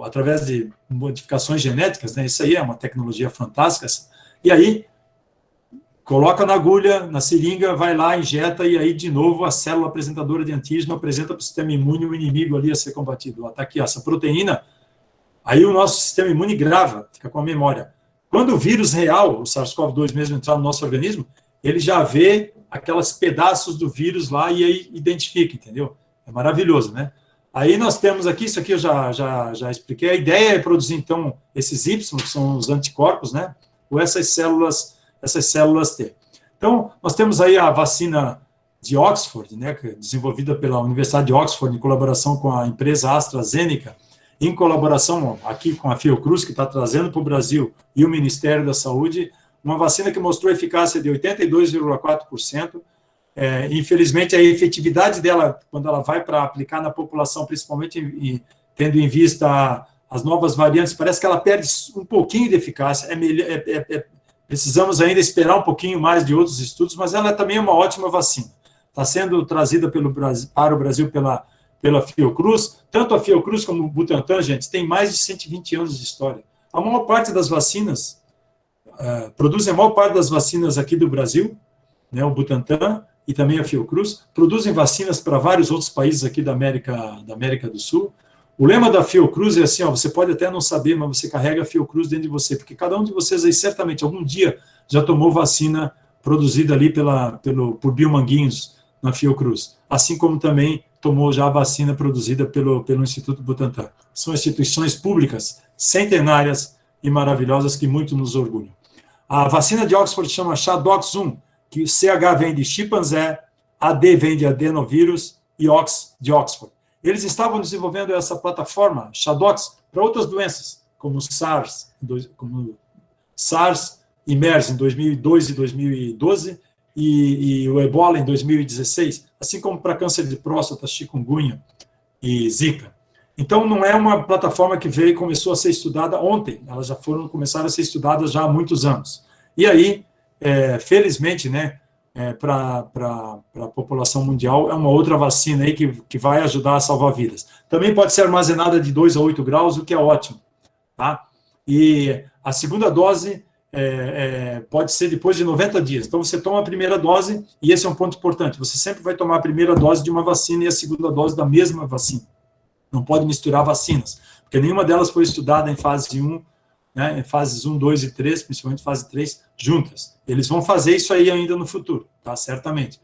S2: através de modificações genéticas, né? Isso aí é uma tecnologia fantástica, e aí coloca na agulha, na seringa, vai lá, injeta, e aí, de novo, a célula apresentadora de antígeno apresenta para o sistema imune o inimigo ali a ser combatido. Está aqui, essa proteína. Aí o nosso sistema imune grava, fica com a memória. Quando o vírus real, o SARS-CoV-2 mesmo, entrar no nosso organismo, ele já vê aqueles pedaços do vírus lá e aí identifica, entendeu? É maravilhoso, né? Aí nós temos aqui, isso aqui eu já expliquei, a ideia é produzir, então, esses Y, que são os anticorpos, né? Ou essas células T. Então, nós temos aí a vacina de Oxford, né? Desenvolvida pela Universidade de Oxford, em colaboração com a empresa AstraZeneca, em colaboração aqui com a Fiocruz, que está trazendo para o Brasil, e o Ministério da Saúde, uma vacina que mostrou eficácia de 82,4%. Infelizmente, a efetividade dela, quando ela vai para aplicar na população, principalmente tendo em vista as novas variantes, parece que ela perde um pouquinho de eficácia. Precisamos ainda esperar um pouquinho mais de outros estudos, mas ela também é uma ótima vacina. Está sendo trazida para o Brasil pela Fiocruz. Tanto a Fiocruz como o Butantan, gente, tem mais de 120 anos de história. A maior parte das vacinas, produzem a maior parte das vacinas aqui do Brasil, né, o Butantan e também a Fiocruz, produzem vacinas para vários outros países aqui da América do Sul. O lema da Fiocruz é assim, ó, você pode até não saber, mas você carrega a Fiocruz dentro de você, porque cada um de vocês aí certamente algum dia já tomou vacina produzida ali por Biomanguinhos na Fiocruz, assim como também tomou já a vacina produzida pelo Instituto Butantan. São instituições públicas centenárias e maravilhosas que muito nos orgulham. A vacina de Oxford chama ChAdOx1, que CH vem de chimpanzé, AD vem de adenovírus e Ox de Oxford. Eles estavam desenvolvendo essa plataforma, ChAdOx, para outras doenças, como SARS e MERS em 2002 e 2012, e o Ebola em 2016, assim como para câncer de próstata, chikungunya e Zika. Então, não é uma plataforma que veio e começou a ser estudada ontem, elas já começaram a ser estudadas já há muitos anos. E aí, felizmente, né, para a população mundial, é uma outra vacina aí que vai ajudar a salvar vidas. Também pode ser armazenada de 2 a 8 graus, o que é ótimo. Tá? E a segunda dose pode ser depois de 90 dias. Então, você toma a primeira dose, e esse é um ponto importante, você sempre vai tomar a primeira dose de uma vacina e a segunda dose da mesma vacina. Não pode misturar vacinas, porque nenhuma delas foi estudada em fase 1 né, em fases 1, 2 e 3, principalmente fase 3, juntas. Eles vão fazer isso aí ainda no futuro, tá? Certamente.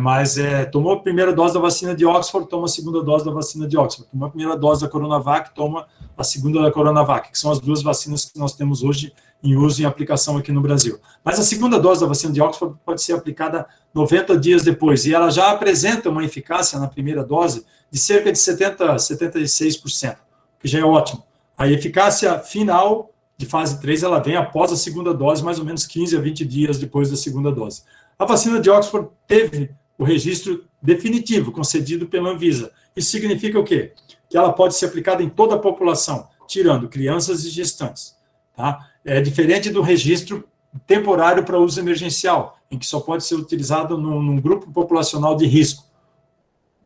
S2: Mas tomou a primeira dose da vacina de Oxford, toma a segunda dose da vacina de Oxford. Tomou a primeira dose da Coronavac, toma a segunda da Coronavac, que são as duas vacinas que nós temos hoje em uso e em aplicação aqui no Brasil. Mas a segunda dose da vacina de Oxford pode ser aplicada 90 dias depois, e ela já apresenta uma eficácia na primeira dose de cerca de 76%, que já é ótimo. A eficácia final de fase 3, ela vem após a segunda dose, mais ou menos 15 a 20 dias depois da segunda dose. A vacina de Oxford teve o registro definitivo concedido pela Anvisa. Isso significa o quê? Que ela pode ser aplicada em toda a população, tirando crianças e gestantes. Tá? É diferente do registro temporário para uso emergencial, em que só pode ser utilizado num grupo populacional de risco.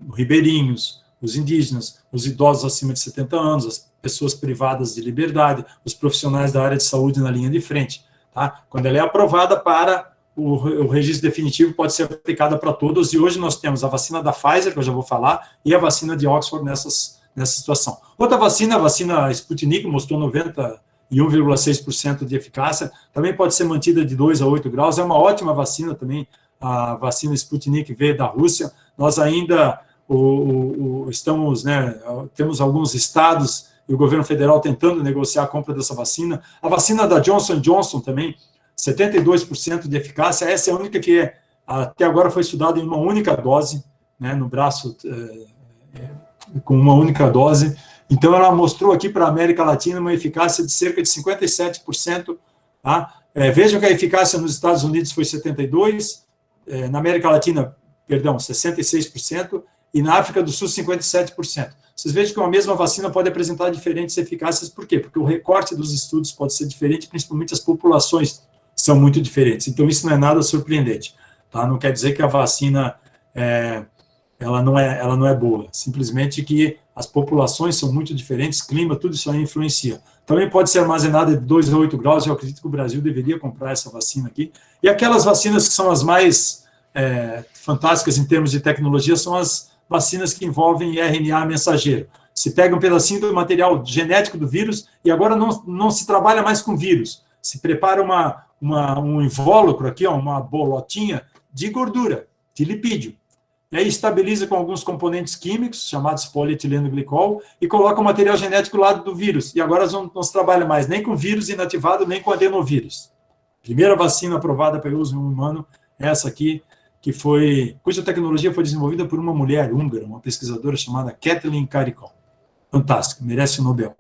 S2: Os ribeirinhos, os indígenas, os idosos acima de 70 anos, as pessoas privadas de liberdade, os profissionais da área de saúde na linha de frente. Tá? Quando ela é aprovada para o registro definitivo, pode ser aplicada para todos, e hoje nós temos a vacina da Pfizer, que eu já vou falar, e a vacina de Oxford nessa situação. Outra vacina, a vacina Sputnik, mostrou 91,6% de eficácia, também pode ser mantida de 2 a 8 graus, é uma ótima vacina também, a vacina Sputnik V da Rússia. Nós ainda estamos, né, temos alguns estados e o governo federal tentando negociar a compra dessa vacina. A vacina da Johnson & Johnson também, 72% de eficácia, essa é a única que até agora foi estudada em uma única dose, né, no braço, com uma única dose. Então, ela mostrou aqui para a América Latina uma eficácia de cerca de 57%. Tá? Vejam que a eficácia nos Estados Unidos foi 72%, na América Latina, perdão, 66%, e na África do Sul, 57%. Vocês vejam que uma mesma vacina pode apresentar diferentes eficácias. Por quê? Porque o recorte dos estudos pode ser diferente, principalmente as populações são muito diferentes. Então, isso não é nada surpreendente. Tá? Não quer dizer que a vacina ela não é boa. Simplesmente que as populações são muito diferentes, clima, tudo isso aí influencia. Também pode ser armazenada de 2 a 8 graus, eu acredito que o Brasil deveria comprar essa vacina aqui. E aquelas vacinas que são as mais fantásticas em termos de tecnologia são as vacinas que envolvem RNA mensageiro. Se pega um pedacinho do material genético do vírus e agora não se trabalha mais com vírus. Se prepara um invólucro aqui, uma bolotinha de gordura, de lipídio. E aí estabiliza com alguns componentes químicos, chamados polietileno glicol, e coloca o material genético do lado do vírus. E agora não se trabalha mais nem com vírus inativado, nem com adenovírus. Primeira vacina aprovada para uso humano, essa aqui, cuja tecnologia foi desenvolvida por uma mulher húngara, uma pesquisadora chamada Kathleen Karikó. Fantástico, merece o Nobel.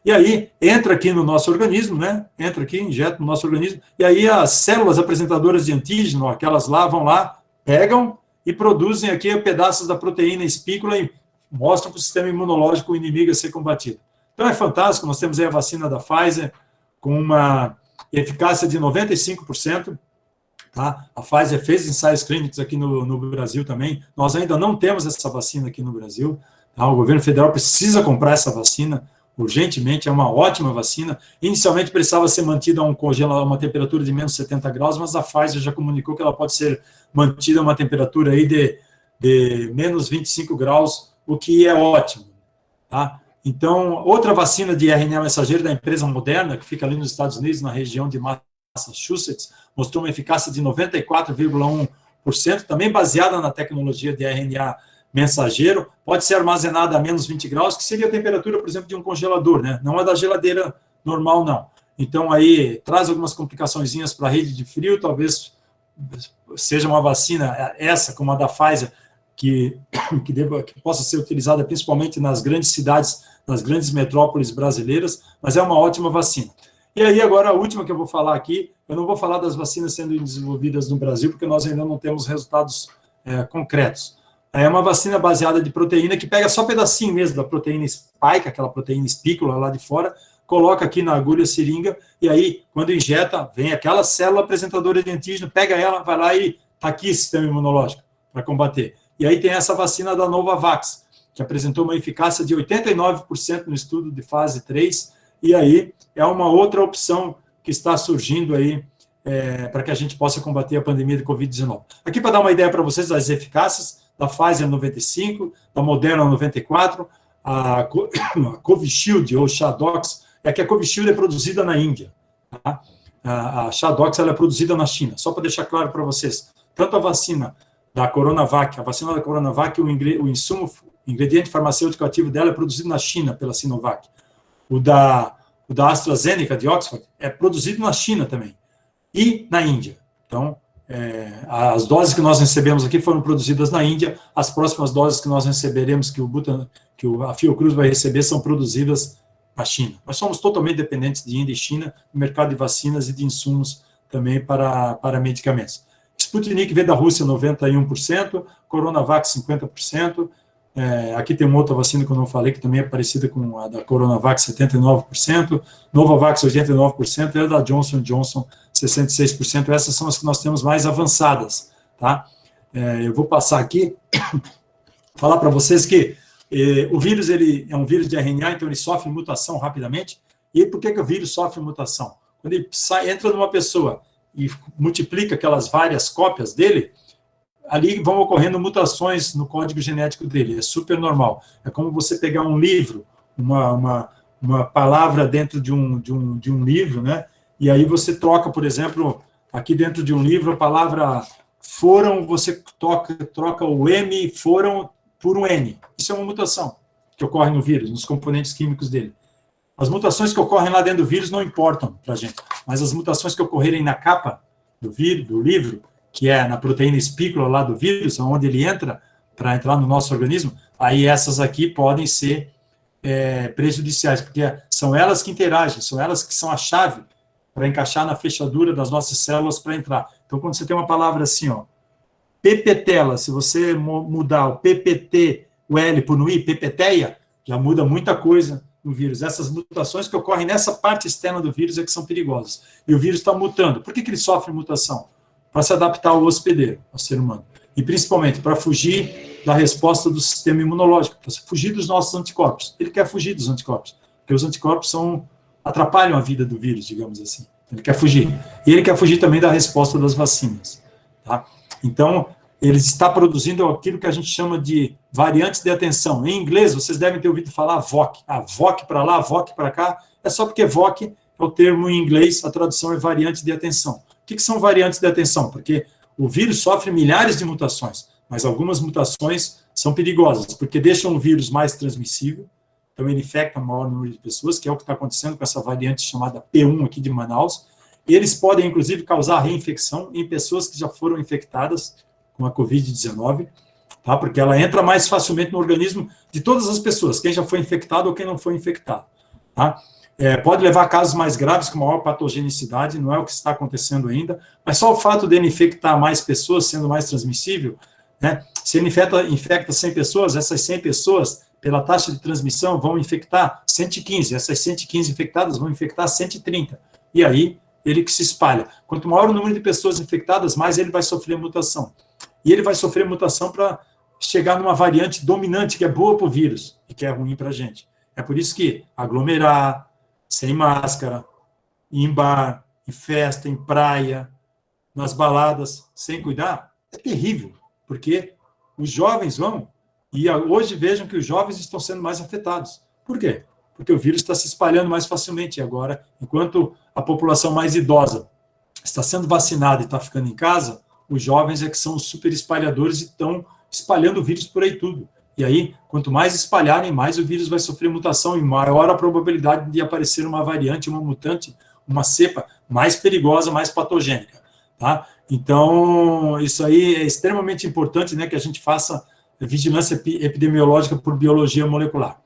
S2: E aí, entra aqui no nosso organismo, né? Entra aqui, injeta no nosso organismo, e aí as células apresentadoras de antígeno, aquelas lá, vão lá, pegam e produzem aqui pedaços da proteína espícula e mostram para o sistema imunológico o inimigo a ser combatido. Então, é fantástico, nós temos aí a vacina da Pfizer com uma eficácia de 95%, tá? A Pfizer fez ensaios clínicos aqui no Brasil também, nós ainda não temos essa vacina aqui no Brasil, tá? O governo federal precisa comprar essa vacina urgentemente, é uma ótima vacina. Inicialmente precisava ser mantida a uma temperatura de menos 70 graus, mas a Pfizer já comunicou que ela pode ser mantida a uma temperatura aí de menos 25 graus, o que é ótimo. Tá? Então, outra vacina de RNA mensageiro da empresa Moderna, que fica ali nos Estados Unidos, na região de Massachusetts, mostrou uma eficácia de 94,1%, também baseada na tecnologia de RNA mensageiro, pode ser armazenada a menos 20 graus, que seria a temperatura, por exemplo, de um congelador, né? Não é da geladeira normal, não. Então, aí, traz algumas complicaçõezinhas para a rede de frio, talvez seja uma vacina, essa, como a da Pfizer, que possa ser utilizada principalmente nas grandes cidades, nas grandes metrópoles brasileiras, mas é uma ótima vacina. E aí, agora, a última que eu vou falar aqui, eu não vou falar das vacinas sendo desenvolvidas no Brasil, porque nós ainda não temos resultados concretos. É uma vacina baseada de proteína que pega só um pedacinho mesmo da proteína spike, aquela proteína espícula lá de fora, coloca aqui na agulha seringa, e aí, quando injeta, vem aquela célula apresentadora de antígeno, pega ela, vai lá e está aqui o sistema imunológico para combater. E aí tem essa vacina da Novavax, que apresentou uma eficácia de 89% no estudo de fase 3, e aí é uma outra opção que está surgindo aí para que a gente possa combater a pandemia de Covid-19. Aqui para dar uma ideia para vocês das eficácias, da Pfizer 95, da Moderna 94, a Covishield ou Shadox é que a Covishield é produzida na Índia. Tá? A Shadox ela é produzida na China. Só para deixar claro para vocês, tanto a vacina da Coronavac, o ingrediente farmacêutico ativo dela é produzido na China pela Sinovac. O da AstraZeneca, de Oxford, é produzido na China também. E na Índia. Então, as doses que nós recebemos aqui foram produzidas na Índia, as próximas doses que nós receberemos, que a Fiocruz vai receber, são produzidas na China. Nós somos totalmente dependentes de Índia e China, no mercado de vacinas e de insumos também para medicamentos. Sputnik veio da Rússia, 91%, Coronavac, 50%, aqui tem uma outra vacina que eu não falei, que também é parecida com a da Coronavac, 79%, Novavax, 89%, e a da Johnson & Johnson, 66%. Essas são as que nós temos mais avançadas, tá? Eu vou passar aqui, falar para vocês que o vírus, ele é um vírus de RNA, então ele sofre mutação rapidamente. E por que o vírus sofre mutação? Quando ele entra numa pessoa e multiplica aquelas várias cópias dele, ali vão ocorrendo mutações no código genético dele, é super normal. É como você pegar um livro, uma palavra dentro de um livro, né? E aí você troca, por exemplo, aqui dentro de um livro, a palavra foram, você troca o M, foram, por um N. Isso é uma mutação que ocorre no vírus, nos componentes químicos dele. As mutações que ocorrem lá dentro do vírus não importam para a gente, mas as mutações que ocorrerem na capa do livro, que é na proteína espícula lá do vírus, onde ele entra, para entrar no nosso organismo, aí essas aqui podem ser prejudiciais, porque são elas que interagem, são elas que são a chave para encaixar na fechadura das nossas células para entrar. Então, quando você tem uma palavra assim, ó, PPTela, se você mudar o PPT, o L por no I, PPTeia, já muda muita coisa no vírus. Essas mutações que ocorrem nessa parte externa do vírus é que são perigosas. E o vírus está mutando. Por que ele sofre mutação? Para se adaptar ao hospedeiro, ao ser humano. E principalmente para fugir da resposta do sistema imunológico, para fugir dos nossos anticorpos. Ele quer fugir dos anticorpos, porque os anticorpos atrapalham a vida do vírus, digamos assim. Ele quer fugir. E ele quer fugir também da resposta das vacinas. Tá? Então, ele está produzindo aquilo que a gente chama de variantes de atenção. Em inglês, vocês devem ter ouvido falar VOC. VOC para lá, VOC para cá. É só porque VOC é o termo em inglês, a tradução é variante de atenção. O que são variantes de atenção? Porque o vírus sofre milhares de mutações, mas algumas mutações são perigosas, porque deixam o vírus mais transmissível, então ele infecta o maior número de pessoas, que é o que está acontecendo com essa variante chamada P1 aqui de Manaus. E eles podem, inclusive, causar reinfecção em pessoas que já foram infectadas com a Covid-19, tá? Porque ela entra mais facilmente no organismo de todas as pessoas, quem já foi infectado ou quem não foi infectado. Tá? Pode levar a casos mais graves, com maior patogenicidade, não é o que está acontecendo ainda, mas só o fato de ele infectar mais pessoas, sendo mais transmissível, né? Se ele infecta 100 pessoas, essas 100 pessoas, pela taxa de transmissão, vão infectar 115, essas 115 infectadas vão infectar 130, e aí ele que se espalha. Quanto maior o número de pessoas infectadas, mais ele vai sofrer mutação. E ele vai sofrer mutação para chegar numa variante dominante, que é boa para o vírus, e que é ruim para a gente. É por isso que aglomerar, sem máscara, ir em bar, em festa, em praia, nas baladas, sem cuidar, é terrível, porque os jovens vão, e hoje vejam que os jovens estão sendo mais afetados. Por quê? Porque o vírus está se espalhando mais facilmente. E agora, enquanto a população mais idosa está sendo vacinada e está ficando em casa, os jovens é que são os super espalhadores e estão espalhando o vírus por aí tudo. E aí, quanto mais espalharem, mais o vírus vai sofrer mutação e maior a probabilidade de aparecer uma variante, uma mutante, uma cepa mais perigosa, mais patogênica. Tá? Então, isso aí é extremamente importante, né, que a gente faça vigilância epidemiológica por biologia molecular.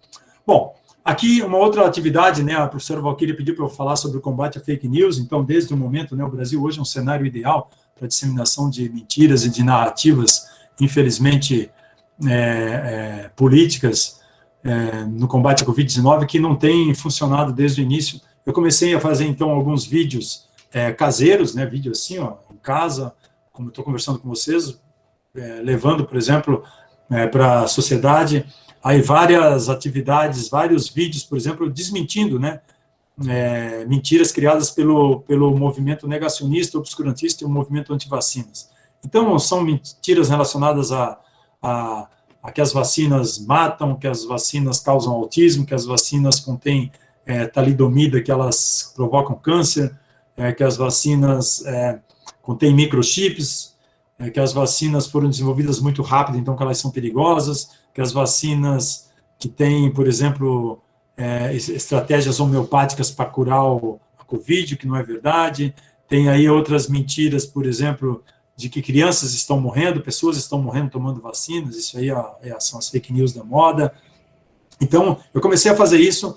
S2: Bom, aqui uma outra atividade, né, a professora Valquíria pediu para eu falar sobre o combate à fake news, então, desde o momento, né, o Brasil hoje é um cenário ideal para a disseminação de mentiras e de narrativas, infelizmente, políticas no combate à Covid-19, que não tem funcionado desde o início. Eu comecei a fazer, então, alguns vídeos caseiros, né, vídeo assim, ó, em casa, como eu estou conversando com vocês, levando, por exemplo, para a sociedade, aí várias atividades, vários vídeos, por exemplo, desmentindo, né, mentiras criadas pelo movimento negacionista, obscurantista e o movimento antivacinas. Então, são mentiras relacionadas a que as vacinas matam, que as vacinas causam autismo, que as vacinas contêm talidomida, que elas provocam câncer, que as vacinas contêm microchips, que as vacinas foram desenvolvidas muito rápido, então que elas são perigosas, que as vacinas que têm, por exemplo, estratégias homeopáticas para curar a Covid, que não é verdade. Tem aí outras mentiras, por exemplo, de que crianças estão morrendo, pessoas estão morrendo tomando vacinas, isso aí são as fake news da moda. Então, eu comecei a fazer isso,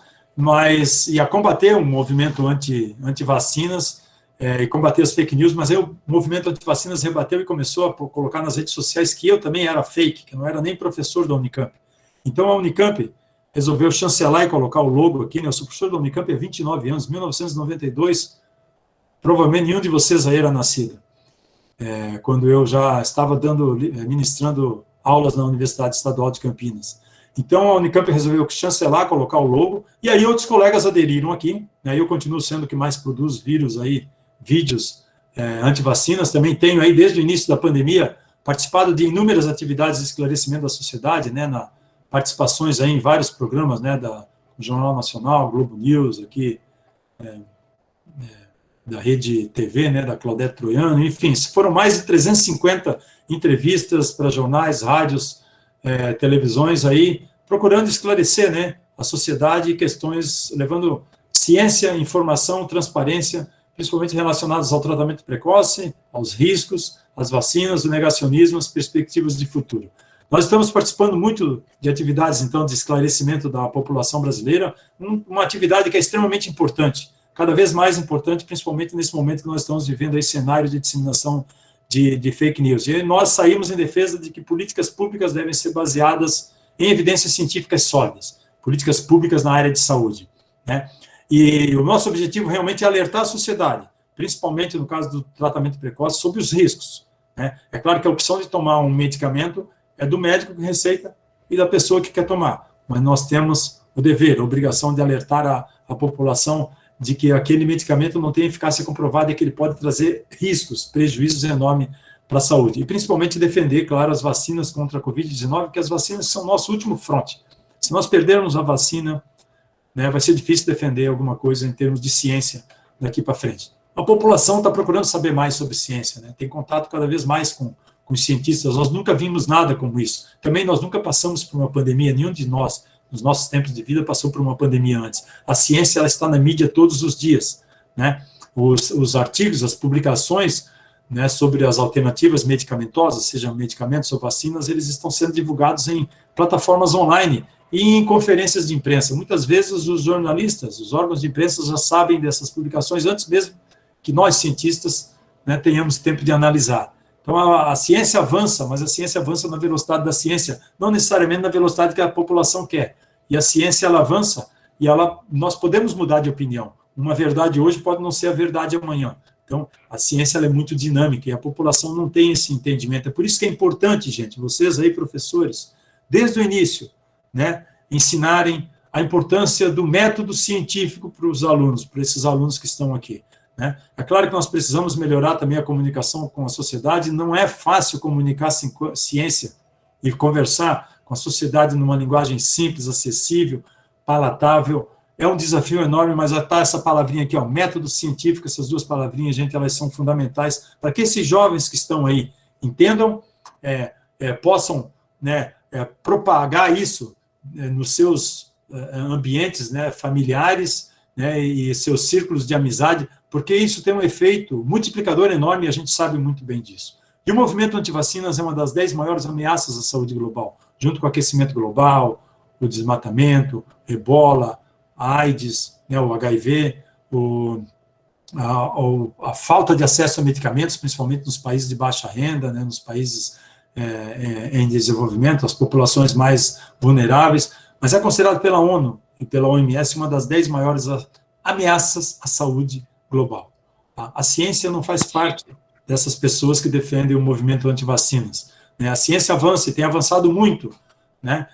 S2: e a combater o movimento anti-vacinas, e combater as fake news, mas aí o movimento anti-vacinas rebateu e começou a colocar nas redes sociais que eu também era fake, que eu não era nem professor da Unicamp. Então, a Unicamp resolveu chancelar e colocar o logo aqui, né? Eu sou professor da Unicamp há 29 anos, 1992, provavelmente nenhum de vocês aí era nascido, quando eu já estava ministrando aulas na Universidade Estadual de Campinas. Então, a Unicamp resolveu chancelar, colocar o logo, e aí outros colegas aderiram aqui, né? Eu continuo sendo o que mais produz vídeos anti-vacinas, também tenho aí, desde o início da pandemia, participado de inúmeras atividades de esclarecimento da sociedade, né, participações aí em vários programas, né, do Jornal Nacional, Globo News, aqui, da Rede TV, né, da Claudete Troiano, enfim, foram mais de 350 entrevistas para jornais, rádios, televisões aí, procurando esclarecer, né, a sociedade questões, levando ciência, informação, transparência, principalmente relacionadas ao tratamento precoce, aos riscos, às vacinas, o negacionismo, as perspectivas de futuro. Nós estamos participando muito de atividades, então, de esclarecimento da população brasileira, uma atividade que é extremamente importante, cada vez mais importante, principalmente nesse momento que nós estamos vivendo aí, cenário de disseminação de fake news. E nós saímos em defesa de que políticas públicas devem ser baseadas em evidências científicas sólidas, políticas públicas na área de saúde, né? E o nosso objetivo realmente é alertar a sociedade, principalmente no caso do tratamento precoce, sobre os riscos, né? É claro que a opção de tomar um medicamento é do médico que receita e da pessoa que quer tomar, mas nós temos o dever, a obrigação de alertar a população de que aquele medicamento não tem eficácia comprovada e que ele pode trazer riscos, prejuízos enormes para a saúde. E principalmente defender, claro, as vacinas contra a Covid-19, porque as vacinas são o nosso último fronte. Se nós perdermos a vacina, né, vai ser difícil defender alguma coisa em termos de ciência daqui para frente. A população está procurando saber mais sobre ciência, né, tem contato cada vez mais com os cientistas, nós nunca vimos nada como isso. Também nós nunca passamos por uma pandemia, nenhum de nós, nos nossos tempos de vida, passou por uma pandemia antes. A ciência, ela está na mídia todos os dias, né? Os artigos, as publicações, né, sobre as alternativas medicamentosas, sejam medicamentos ou vacinas, eles estão sendo divulgados em plataformas online e em conferências de imprensa. Muitas vezes os jornalistas, os órgãos de imprensa já sabem dessas publicações antes mesmo que nós, cientistas, né, tenhamos tempo de analisar. Então, a ciência avança, mas a ciência avança na velocidade da ciência, não necessariamente na velocidade que a população quer. E a ciência, ela avança, e nós podemos mudar de opinião. Uma verdade hoje pode não ser a verdade amanhã. Então, a ciência, ela é muito dinâmica, e a população não tem esse entendimento. É por isso que é importante, gente, vocês aí, professores, desde o início, né, ensinarem a importância do método científico para os alunos, para esses alunos que estão aqui, né? É claro que nós precisamos melhorar também a comunicação com a sociedade, não é fácil comunicar ciência e conversar com a sociedade numa linguagem simples, acessível, palatável, é um desafio enorme, mas está essa palavrinha aqui, ó, método científico, essas duas palavrinhas, gente, elas são fundamentais para que esses jovens que estão aí entendam, possam, né, propagar isso nos seus ambientes, né, familiares, né, e seus círculos de amizade, porque isso tem um efeito multiplicador enorme e a gente sabe muito bem disso. E o movimento anti-vacinas é uma das 10 maiores ameaças à saúde global, junto com o aquecimento global, o desmatamento, ebola, a AIDS, né, o HIV, a falta de acesso a medicamentos, principalmente nos países de baixa renda, né, nos países em desenvolvimento, as populações mais vulneráveis, mas é considerado pela ONU e pela OMS uma das 10 maiores ameaças à saúde global. Tá? A ciência não faz parte dessas pessoas que defendem o movimento anti-vacinas, né? A ciência avança e tem avançado muito, né,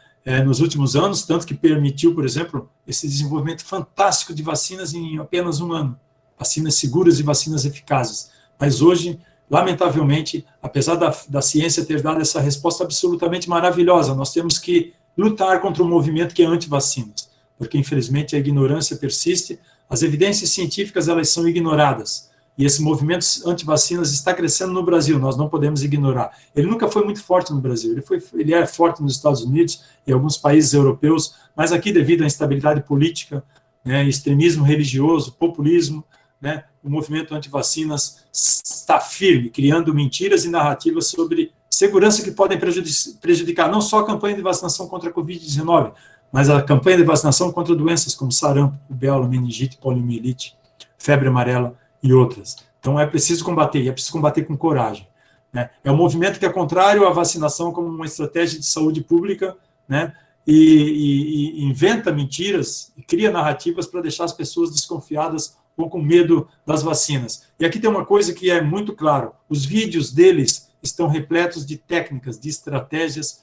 S2: nos últimos anos, tanto que permitiu, por exemplo, esse desenvolvimento fantástico de vacinas em apenas um ano, vacinas seguras e vacinas eficazes. Mas hoje, lamentavelmente, apesar da ciência ter dado essa resposta absolutamente maravilhosa, nós temos que lutar contra um movimento que é anti-vacinas. porque infelizmente a ignorância persiste, as evidências científicas elas são ignoradas, e esse movimento anti-vacinas está crescendo no Brasil, nós não podemos ignorar. Ele nunca foi muito forte no Brasil, ele é forte nos Estados Unidos e alguns países europeus, mas aqui devido à instabilidade política, né, extremismo religioso, populismo, né, o movimento anti-vacinas está firme, criando mentiras e narrativas sobre segurança que podem prejudicar não só a campanha de vacinação contra a Covid-19, mas a campanha de vacinação contra doenças como sarampo, rubéola, meningite, poliomielite, febre amarela e outras. Então é preciso combater, e é preciso combater com coragem, né? É um movimento que é contrário à vacinação como uma estratégia de saúde pública, né? E inventa mentiras e cria narrativas para deixar as pessoas desconfiadas ou com medo das vacinas. E aqui tem uma coisa que é muito claro, os vídeos deles estão repletos de técnicas, de estratégias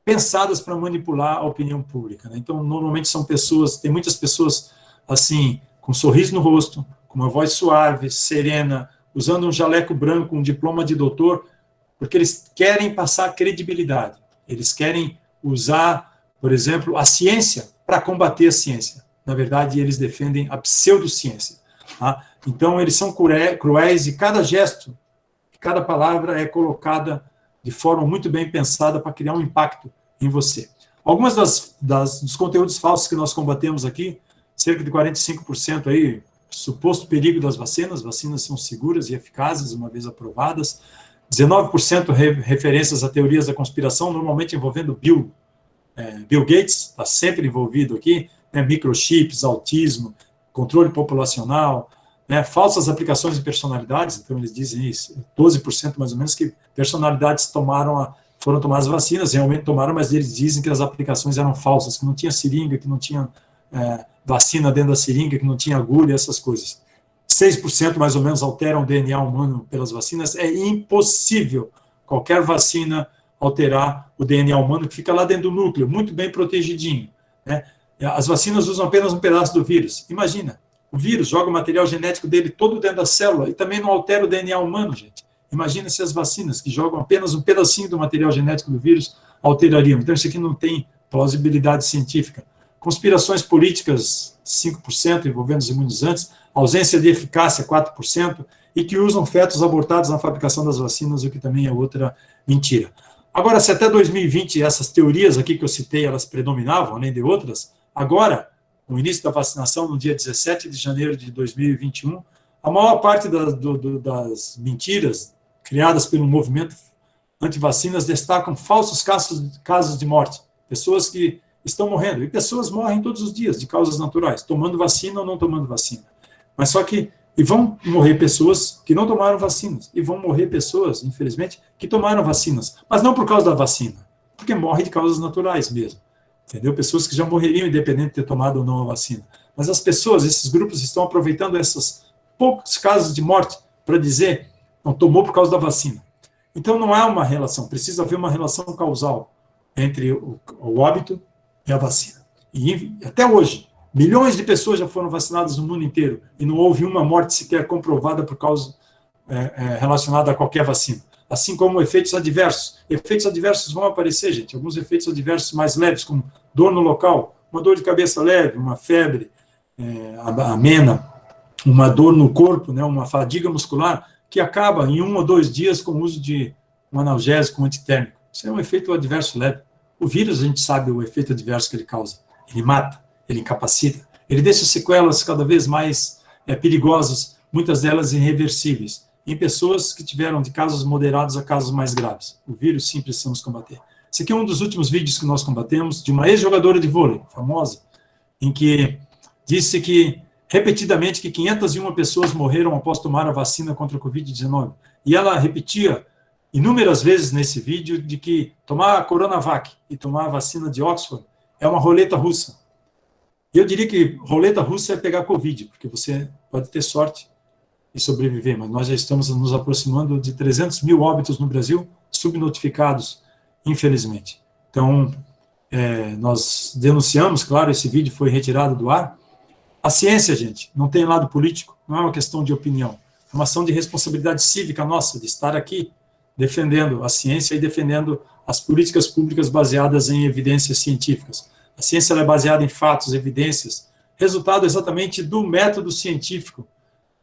S2: pensadas para manipular a opinião pública, né? Então, normalmente são pessoas, tem muitas pessoas, assim, com um sorriso no rosto, com uma voz suave, serena, usando um jaleco branco, um diploma de doutor, porque eles querem passar credibilidade, eles querem usar, por exemplo, a ciência para combater a ciência. Na verdade, eles defendem a pseudociência, tá? Então, eles são cruéis e cada gesto, cada palavra é colocada de forma muito bem pensada para criar um impacto em você. Algumas dos conteúdos falsos que nós combatemos aqui, cerca de 45% aí, suposto perigo das vacinas são seguras e eficazes, uma vez aprovadas, 19% referências a teorias da conspiração, normalmente envolvendo Bill Gates, está sempre envolvido aqui, né, microchips, autismo, controle populacional, né, falsas aplicações de personalidades, então eles dizem isso, 12% mais ou menos que personalidades foram tomadas vacinas, realmente tomaram, mas eles dizem que as aplicações eram falsas, que não tinha seringa, que não tinha vacina dentro da seringa, que não tinha agulha, essas coisas. 6% mais ou menos alteram o DNA humano pelas vacinas, é impossível qualquer vacina alterar o DNA humano, que fica lá dentro do núcleo, muito bem protegidinho, né? As vacinas usam apenas um pedaço do vírus, imagina, o vírus joga o material genético dele todo dentro da célula e também não altera o DNA humano, gente. Imagina se as vacinas, que jogam apenas um pedacinho do material genético do vírus, alterariam. Então, isso aqui não tem plausibilidade científica. Conspirações políticas, 5%, envolvendo os imunizantes, ausência de eficácia, 4%, e que usam fetos abortados na fabricação das vacinas, o que também é outra mentira. Agora, se até 2020 essas teorias aqui que eu citei, elas predominavam, além de outras, agora, com o início da vacinação, no dia 17 de janeiro de 2021, a maior parte das mentiras criadas pelo movimento anti-vacinas destacam falsos casos de morte, pessoas que estão morrendo, e pessoas morrem todos os dias de causas naturais, tomando vacina ou não tomando vacina. Mas só que, e vão morrer pessoas que não tomaram vacinas, e vão morrer pessoas, infelizmente, que tomaram vacinas, mas não por causa da vacina, porque morrem de causas naturais mesmo, entendeu? Pessoas que já morreriam independente de ter tomado ou não a vacina. Mas as pessoas, esses grupos estão aproveitando esses poucos casos de morte para dizer, não tomou por causa da vacina. Então não há uma relação, precisa haver uma relação causal entre o óbito e a vacina. E até hoje, milhões de pessoas já foram vacinadas no mundo inteiro e não houve uma morte sequer comprovada por causa relacionada a qualquer vacina. Assim como efeitos adversos. Efeitos adversos vão aparecer, gente. Alguns efeitos adversos mais leves, como dor no local, uma dor de cabeça leve, uma febre amena, uma dor no corpo, né, uma fadiga muscular, que acaba em 1 ou 2 dias com o uso de um analgésico, um antitérmico. Isso é um efeito adverso leve. O vírus, a gente sabe o efeito adverso que ele causa. Ele mata, ele incapacita, ele deixa sequelas cada vez mais perigosas, muitas delas irreversíveis, em pessoas que tiveram de casos moderados a casos mais graves. O vírus sim precisamos combater. Esse aqui é um dos últimos vídeos que nós combatemos, de uma ex-jogadora de vôlei, famosa, em que disse que, repetidamente, que 501 pessoas morreram após tomar a vacina contra a Covid-19. E ela repetia inúmeras vezes nesse vídeo de que tomar a Coronavac e tomar a vacina de Oxford é uma roleta russa. E eu diria que roleta russa é pegar Covid, porque você pode ter sorte e sobreviver, mas nós já estamos nos aproximando de 300 mil óbitos no Brasil, subnotificados, infelizmente. Então, nós denunciamos, claro, esse vídeo foi retirado do ar. A ciência, gente, não tem lado político, não é uma questão de opinião, é uma ação de responsabilidade cívica nossa, de estar aqui defendendo a ciência e defendendo as políticas públicas baseadas em evidências científicas. A ciência ela é baseada em fatos, evidências, resultado exatamente do método científico,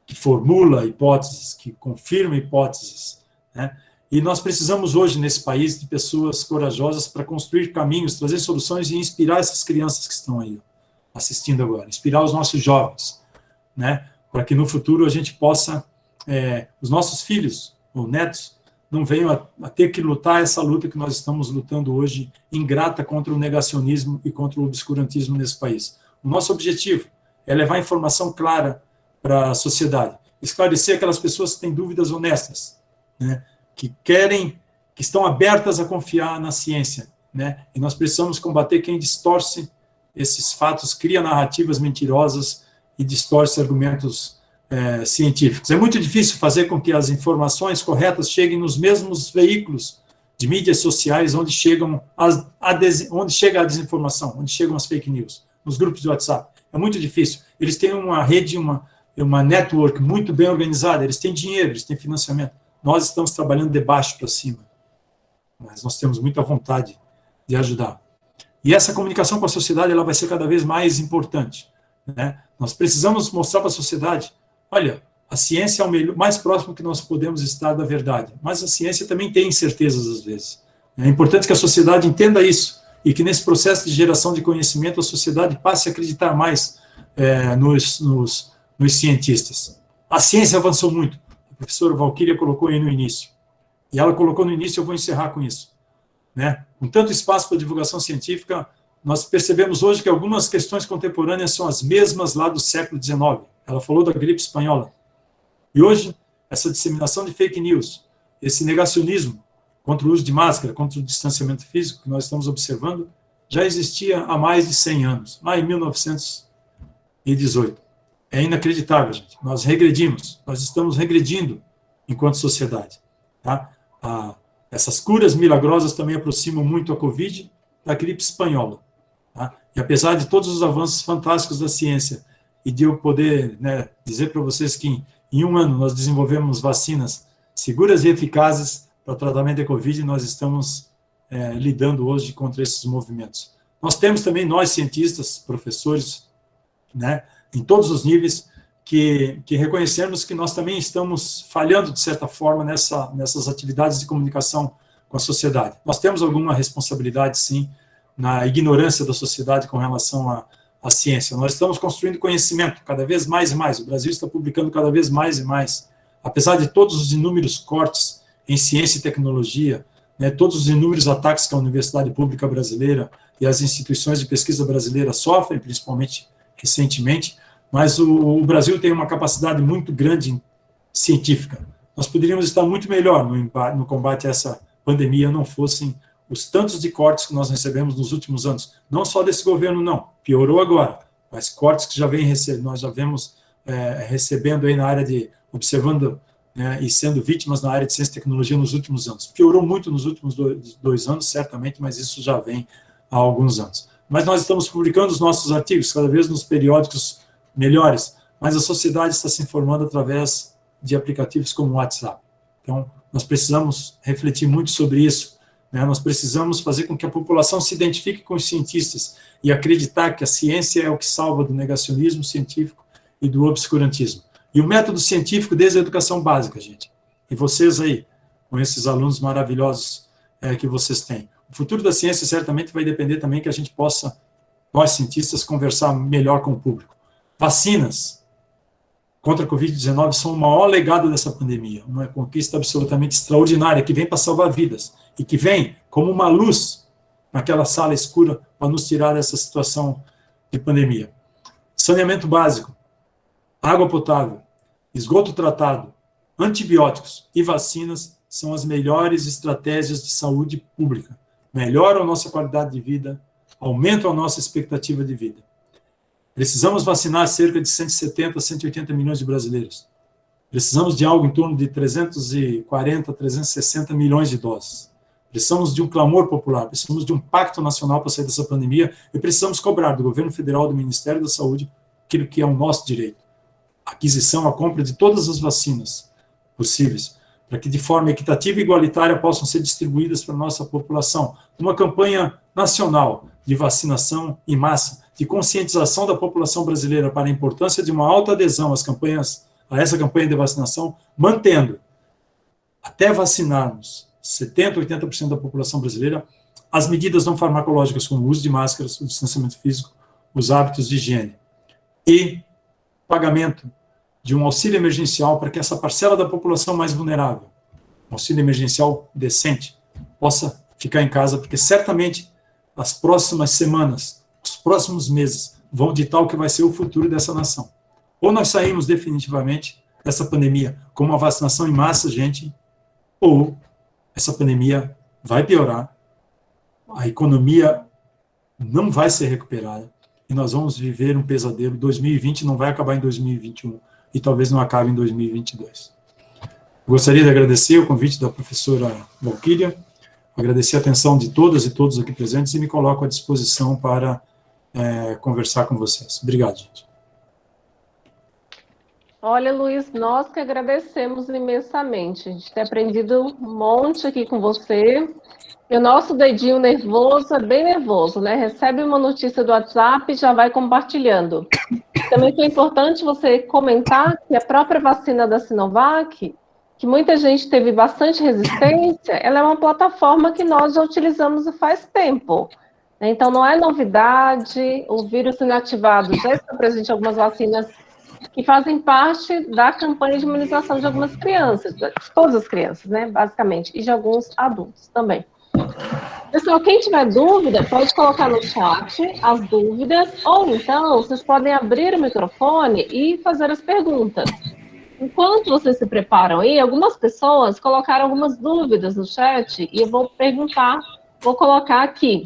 S2: que formula hipóteses, que confirma hipóteses, né? E nós precisamos hoje, nesse país, de pessoas corajosas para construir caminhos, trazer soluções e inspirar essas crianças que estão aí assistindo agora, inspirar os nossos jovens, né? Para que no futuro a gente possa, os nossos filhos ou netos, não venham a ter que lutar essa luta que nós estamos lutando hoje, ingrata contra o negacionismo e contra o obscurantismo nesse país. O nosso objetivo é levar informação clara para a sociedade, esclarecer aquelas pessoas que têm dúvidas honestas, né, que estão abertas a confiar na ciência, né, e nós precisamos combater quem distorce esses fatos, cria narrativas mentirosas e distorce argumentos científicos. É muito difícil fazer com que as informações corretas cheguem nos mesmos veículos de mídias sociais onde chega a desinformação, onde chegam as fake news, nos grupos de WhatsApp. É muito difícil. Eles têm uma rede, uma network muito bem organizada, eles têm dinheiro, eles têm financiamento. Nós estamos trabalhando de baixo para cima, mas nós temos muita vontade de ajudar. E essa comunicação com a sociedade ela vai ser cada vez mais importante, né? Nós precisamos mostrar para a sociedade, olha, a ciência é o mais próximo que nós podemos estar da verdade, mas a ciência também tem incertezas às vezes. É importante que a sociedade entenda isso e que nesse processo de geração de conhecimento a sociedade passe a acreditar mais nos cientistas. A ciência avançou muito. A professora Valquíria colocou aí no início. E ela colocou no início, eu vou encerrar com isso, né? Com tanto espaço para divulgação científica, nós percebemos hoje que algumas questões contemporâneas são as mesmas lá do século XIX. Ela falou da gripe espanhola. E hoje, essa disseminação de fake news, esse negacionismo contra o uso de máscara, contra o distanciamento físico que nós estamos observando, já existia há mais de 100 anos, lá em 1918. É inacreditável, gente. Nós regredimos, nós estamos regredindo enquanto sociedade. Tá? Essas curas milagrosas também aproximam muito a Covid da gripe espanhola. Tá? E apesar de todos os avanços fantásticos da ciência, e de eu poder, né, dizer para vocês que em um ano nós desenvolvemos vacinas seguras e eficazes para o tratamento da Covid, nós estamos lidando hoje contra esses movimentos. Nós temos também, nós cientistas, professores, né, em todos os níveis, que reconhecemos que nós também estamos falhando, de certa forma, nessas atividades de comunicação com a sociedade. Nós temos alguma responsabilidade, sim, na ignorância da sociedade com relação à ciência. Nós estamos construindo conhecimento cada vez mais e mais. O Brasil está publicando cada vez mais e mais. Apesar de todos os inúmeros cortes em ciência e tecnologia, né, todos os inúmeros ataques que a Universidade Pública Brasileira e as instituições de pesquisa brasileiras sofrem, principalmente recentemente, mas o Brasil tem uma capacidade muito grande científica. Nós poderíamos estar muito melhor no combate a essa pandemia, não fossem os tantos de cortes que nós recebemos nos últimos anos. Não só desse governo, não. Piorou agora, mas cortes que nós já vemos recebendo aí na área de, observando, né, e sendo vítimas na área de ciência e tecnologia nos últimos anos. Piorou muito nos últimos dois anos, certamente, mas isso já vem há alguns anos. Mas nós estamos publicando os nossos artigos, cada vez nos periódicos melhores, mas a sociedade está se informando através de aplicativos como o WhatsApp. Então, nós precisamos refletir muito sobre isso, né? Nós precisamos fazer com que a população se identifique com os cientistas e acreditar que a ciência é o que salva do negacionismo científico e do obscurantismo. E o método científico desde a educação básica, gente. E vocês aí, com esses alunos maravilhosos que vocês têm. O futuro da ciência certamente vai depender também que a gente possa, nós cientistas, conversar melhor com o público. Vacinas contra a Covid-19 são o maior legado dessa pandemia, uma conquista absolutamente extraordinária, que vem para salvar vidas, e que vem como uma luz naquela sala escura para nos tirar dessa situação de pandemia. Saneamento básico, água potável, esgoto tratado, antibióticos e vacinas são as melhores estratégias de saúde pública. Melhoram a nossa qualidade de vida, aumentam a nossa expectativa de vida. Precisamos vacinar cerca de 170, 180 milhões de brasileiros. Precisamos de algo em torno de 340, 360 milhões de doses. Precisamos de um clamor popular, precisamos de um pacto nacional para sair dessa pandemia e precisamos cobrar do governo federal, do Ministério da Saúde, aquilo que é o nosso direito. A aquisição, a compra de todas as vacinas possíveis, para que de forma equitativa e igualitária possam ser distribuídas para a nossa população. Uma campanha nacional de vacinação em massa, de conscientização da população brasileira para a importância de uma alta adesão a essa campanha de vacinação, mantendo, até vacinarmos 70%, 80% da população brasileira, as medidas não farmacológicas, como o uso de máscaras, o distanciamento físico, os hábitos de higiene, e pagamento de um auxílio emergencial para que essa parcela da população mais vulnerável, um auxílio emergencial decente, possa ficar em casa, porque certamente as próximas semanas, os próximos meses, vão ditar o que vai ser o futuro dessa nação. Ou nós saímos definitivamente dessa pandemia com uma vacinação em massa, gente, ou essa pandemia vai piorar, a economia não vai ser recuperada, e nós vamos viver um pesadelo. 2020 não vai acabar em 2021, e talvez não acabe em 2022. Gostaria de agradecer o convite da professora Valquíria, agradecer a atenção de todas e todos aqui presentes, e me coloco à disposição para conversar com vocês. Obrigado, gente.
S1: Olha, Luiz, nós que agradecemos imensamente. A gente tem aprendido um monte aqui com você. E o nosso dedinho nervoso é bem nervoso, né? Recebe uma notícia do WhatsApp e já vai compartilhando. Também foi importante você comentar que a própria vacina da Sinovac, que muita gente teve bastante resistência, ela é uma plataforma que nós já utilizamos faz tempo. Então, não é novidade, o vírus inativado já está presente em algumas vacinas que fazem parte da campanha de imunização de algumas crianças, de todas as crianças, né, basicamente, e de alguns adultos também. Pessoal, quem tiver dúvida, pode colocar no chat as dúvidas, ou então vocês podem abrir o microfone e fazer as perguntas. Enquanto vocês se preparam aí, algumas pessoas colocaram algumas dúvidas no chat e eu vou perguntar, vou colocar aqui.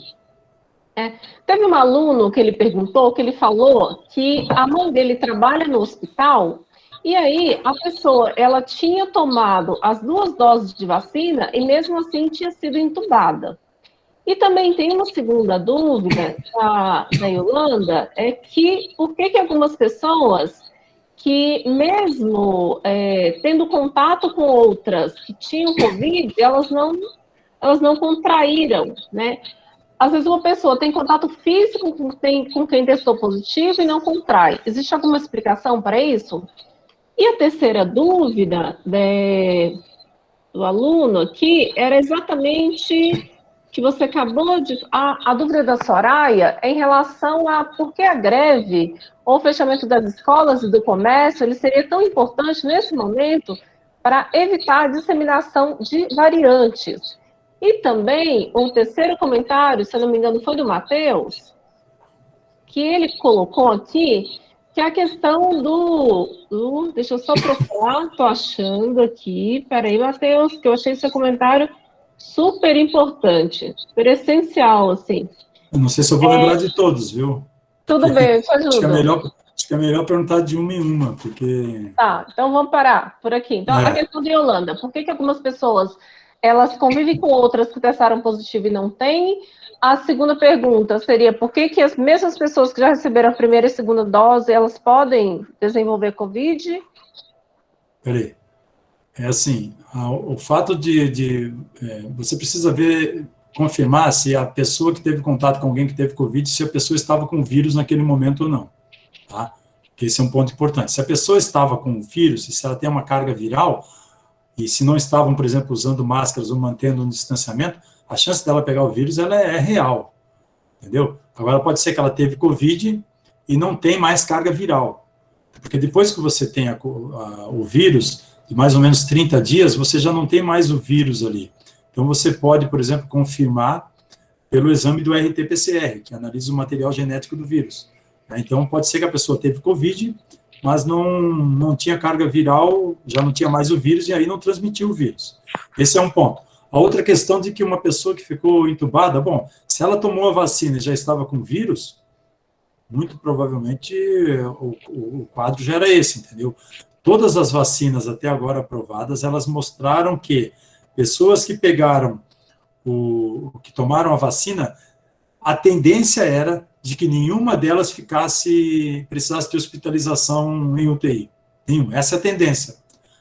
S1: Teve um aluno que ele perguntou, que ele falou que a mãe dele trabalha no hospital e aí a pessoa, ela tinha tomado as 2 doses de vacina e mesmo assim tinha sido entubada. E também tem uma segunda dúvida da Yolanda, é que por que algumas pessoas que mesmo tendo contato com outras que tinham Covid, elas não contraíram, né? Às vezes uma pessoa tem contato físico com quem testou positivo e não contrai. Existe alguma explicação para isso? E a terceira dúvida do aluno aqui era exatamente que você acabou de... A dúvida da Soraya é em relação a por que a greve ou o fechamento das escolas e do comércio ele seria tão importante nesse momento para evitar a disseminação de variantes. E também, um terceiro comentário, se eu não me engano, foi do Matheus, que ele colocou aqui, que é a questão deixa eu só procurar, estou achando aqui, peraí, Matheus, que eu achei seu comentário super importante, super essencial, assim.
S2: Eu não sei se eu vou lembrar de todos, viu?
S1: Tudo bem, eu te ajudo.
S2: Acho que é melhor perguntar de uma em uma, porque...
S1: Tá, então vamos parar por aqui. Então, a questão de Yolanda, por que algumas pessoas... elas convivem com outras que testaram positivo e não têm? A segunda pergunta seria, por que as mesmas pessoas que já receberam a primeira e segunda dose, elas podem desenvolver Covid?
S2: Peraí. É assim, o fato você precisa confirmar se a pessoa que teve contato com alguém que teve Covid, se a pessoa estava com o vírus naquele momento ou não, tá? Porque esse é um ponto importante. Se a pessoa estava com o vírus, e se ela tem uma carga viral, e se não estavam, por exemplo, usando máscaras ou mantendo um distanciamento, a chance dela pegar o vírus ela é real, entendeu? Agora, pode ser que ela teve Covid e não tem mais carga viral, porque depois que você tem o vírus, de mais ou menos 30 dias, você já não tem mais o vírus ali. Então, você pode, por exemplo, confirmar pelo exame do RT-PCR, que analisa o material genético do vírus. Então, pode ser que a pessoa teve Covid, mas não tinha carga viral, já não tinha mais o vírus, e aí não transmitiu o vírus. Esse é um ponto. A outra questão de que uma pessoa que ficou entubada, bom, se ela tomou a vacina e já estava com vírus, muito provavelmente o quadro já era esse, entendeu? Todas as vacinas até agora aprovadas, elas mostraram que pessoas que pegaram, que tomaram a vacina, a tendência era de que nenhuma delas precisasse de hospitalização em UTI. Essa é a tendência.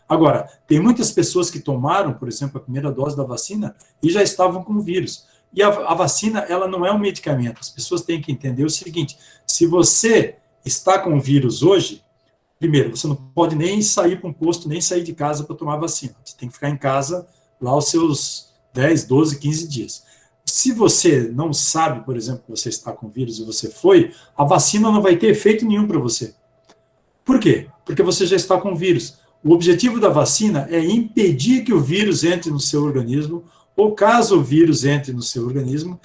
S2: Agora, tem muitas pessoas que tomaram, por exemplo, a primeira dose da vacina e já estavam com o vírus. E a vacina, ela não é um medicamento. As pessoas têm que entender o seguinte, se você está com o vírus hoje, primeiro, você não pode nem sair para um posto, nem sair de casa para tomar vacina. Você tem que ficar em casa lá os seus 10, 12, 15 dias. Se você não sabe, por exemplo, que você está com vírus e você foi, a vacina não vai ter efeito nenhum para você. Por quê? Porque você já está com vírus. O objetivo da vacina é impedir que o vírus entre no seu organismo, ou caso o vírus entre no seu organismo,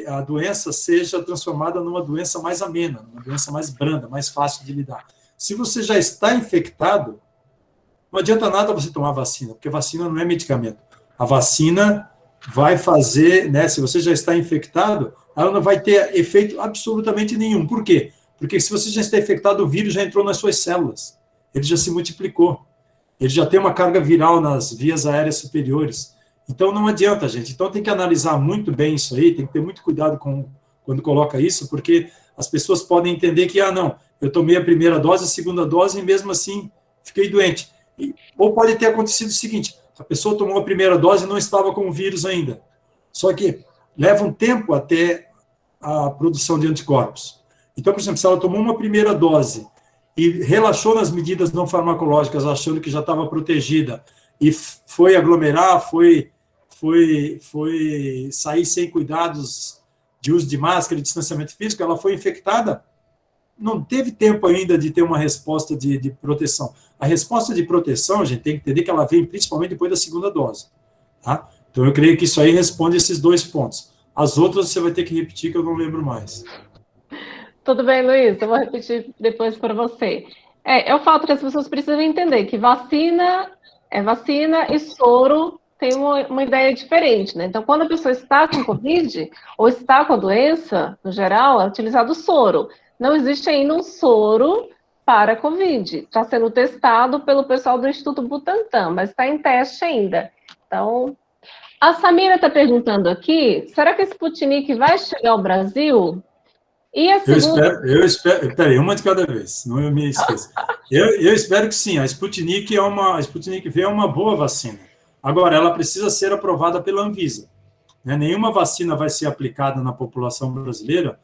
S2: a doença seja transformada numa doença mais amena, numa doença mais branda, mais fácil de lidar. Se você já está infectado, não adianta nada você tomar vacina, porque vacina não é medicamento. A vacina vai fazer, né, se você já está infectado, ela não vai ter efeito absolutamente nenhum. Por quê? Porque se você já está infectado, o vírus já entrou nas suas células, ele já se multiplicou, ele já tem uma carga viral nas vias aéreas superiores. Então não adianta, gente. Então tem que analisar muito bem isso aí, tem que ter muito cuidado quando coloca isso, porque as pessoas podem entender que, não, eu tomei a primeira dose, a segunda dose, e mesmo assim fiquei doente. Ou pode ter acontecido o seguinte, a pessoa tomou a primeira dose e não estava com o vírus ainda. Só que leva um tempo até a produção de anticorpos. Então, por exemplo, se ela tomou uma primeira dose e relaxou nas medidas não farmacológicas, achando que já estava protegida, e foi aglomerar, foi sair sem cuidados de uso de máscara, de distanciamento físico, ela foi infectada, não teve tempo ainda de ter uma resposta de proteção. A resposta de proteção, a gente tem que entender que ela vem principalmente depois da segunda dose. Tá? Então, eu creio que isso aí responde esses 2 pontos. As outras você vai ter que repetir, que eu não lembro mais.
S1: Tudo bem, Luiz, eu vou repetir depois para você. É o fato que as pessoas precisam entender que vacina é vacina e soro tem uma ideia diferente, né? Então, quando a pessoa está com Covid ou está com a doença, no geral, é utilizado o soro. Não existe ainda um soro para Covid. Está sendo testado pelo pessoal do Instituto Butantan, mas está em teste ainda. Então, a Samira está perguntando aqui, será que a Sputnik vai chegar ao Brasil? E a segunda...
S2: Eu espero, peraí, uma de cada vez, senão eu me esqueço. Eu espero que sim, a Sputnik V é uma boa vacina. Agora, ela precisa ser aprovada pela Anvisa. Né? Nenhuma vacina vai ser aplicada na população brasileira,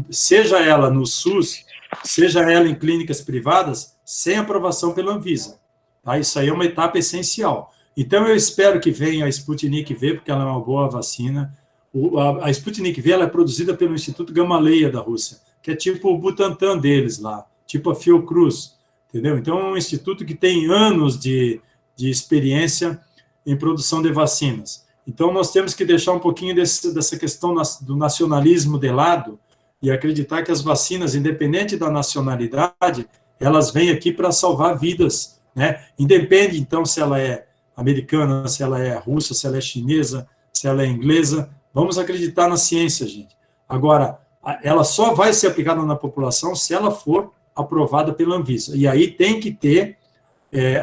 S2: seja ela no SUS, seja ela em clínicas privadas, sem aprovação pela Anvisa. Tá? Isso aí é uma etapa essencial. Então, eu espero que venha a Sputnik V, porque ela é uma boa vacina. A Sputnik V ela é produzida pelo Instituto Gamaleya da Rússia, que é tipo o Butantan deles lá, tipo a Fiocruz, entendeu? Então, é um instituto que tem anos de experiência em produção de vacinas. Então, nós temos que deixar um pouquinho dessa questão do nacionalismo de lado e acreditar que as vacinas, independente da nacionalidade, elas vêm aqui para salvar vidas, né? Independe, então, se ela é americana, se ela é russa, se ela é chinesa, se ela é inglesa. Vamos acreditar na ciência, gente. Agora, ela só vai ser aplicada na população se ela for aprovada pela Anvisa. E aí tem que ter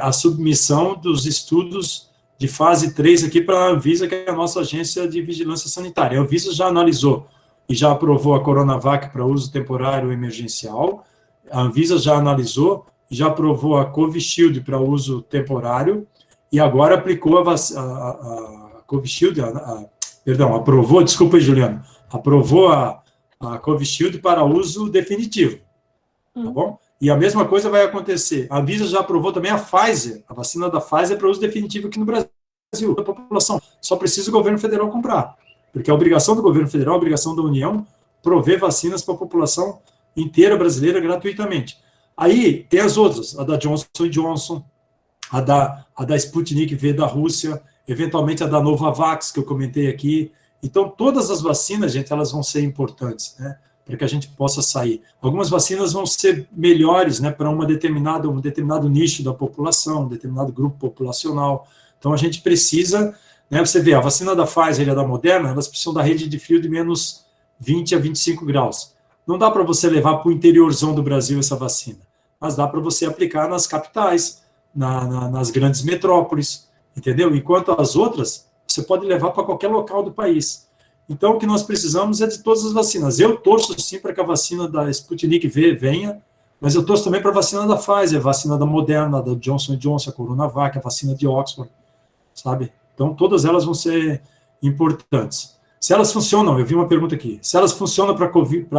S2: a submissão dos estudos de fase 3 aqui para a Anvisa, que é a nossa agência de vigilância sanitária. A Anvisa já analisou e já aprovou a Coronavac para uso temporário emergencial. A Anvisa já analisou e já aprovou a Covishield para uso temporário e agora aplicou a Covishield, aprovou, desculpa, Juliano, aprovou a Covishield para uso definitivo, tá bom? E a mesma coisa vai acontecer. A Anvisa já aprovou também a Pfizer, a vacina da Pfizer para uso definitivo aqui no Brasil. A população só precisa o governo federal comprar, porque a obrigação do governo federal, a obrigação da União, prover vacinas para a população inteira brasileira gratuitamente. Aí tem as outras, a da Johnson & Johnson, a da Sputnik V da Rússia, eventualmente a da Novavax, que eu comentei aqui. Então, todas as vacinas, gente, elas vão ser importantes, né, para que a gente possa sair. Algumas vacinas vão ser melhores, né, para um determinado nicho da população, um determinado grupo populacional. Então, a gente precisa, né, você vê, a vacina da Pfizer e a da Moderna, elas precisam da rede de frio de menos 20 a 25 graus. Não dá para você levar para o interiorzão do Brasil essa vacina, mas dá para você aplicar nas capitais, nas grandes metrópoles, entendeu? Enquanto as outras, você pode levar para qualquer local do país. Então, o que nós precisamos é de todas as vacinas. Eu torço, sim, para que a vacina da Sputnik V venha, mas eu torço também para a vacina da Pfizer, a vacina da Moderna, da Johnson & Johnson, a Coronavac, a vacina de Oxford, sabe? Então, todas elas vão ser importantes. Se elas funcionam, eu vi uma pergunta aqui, se elas funcionam para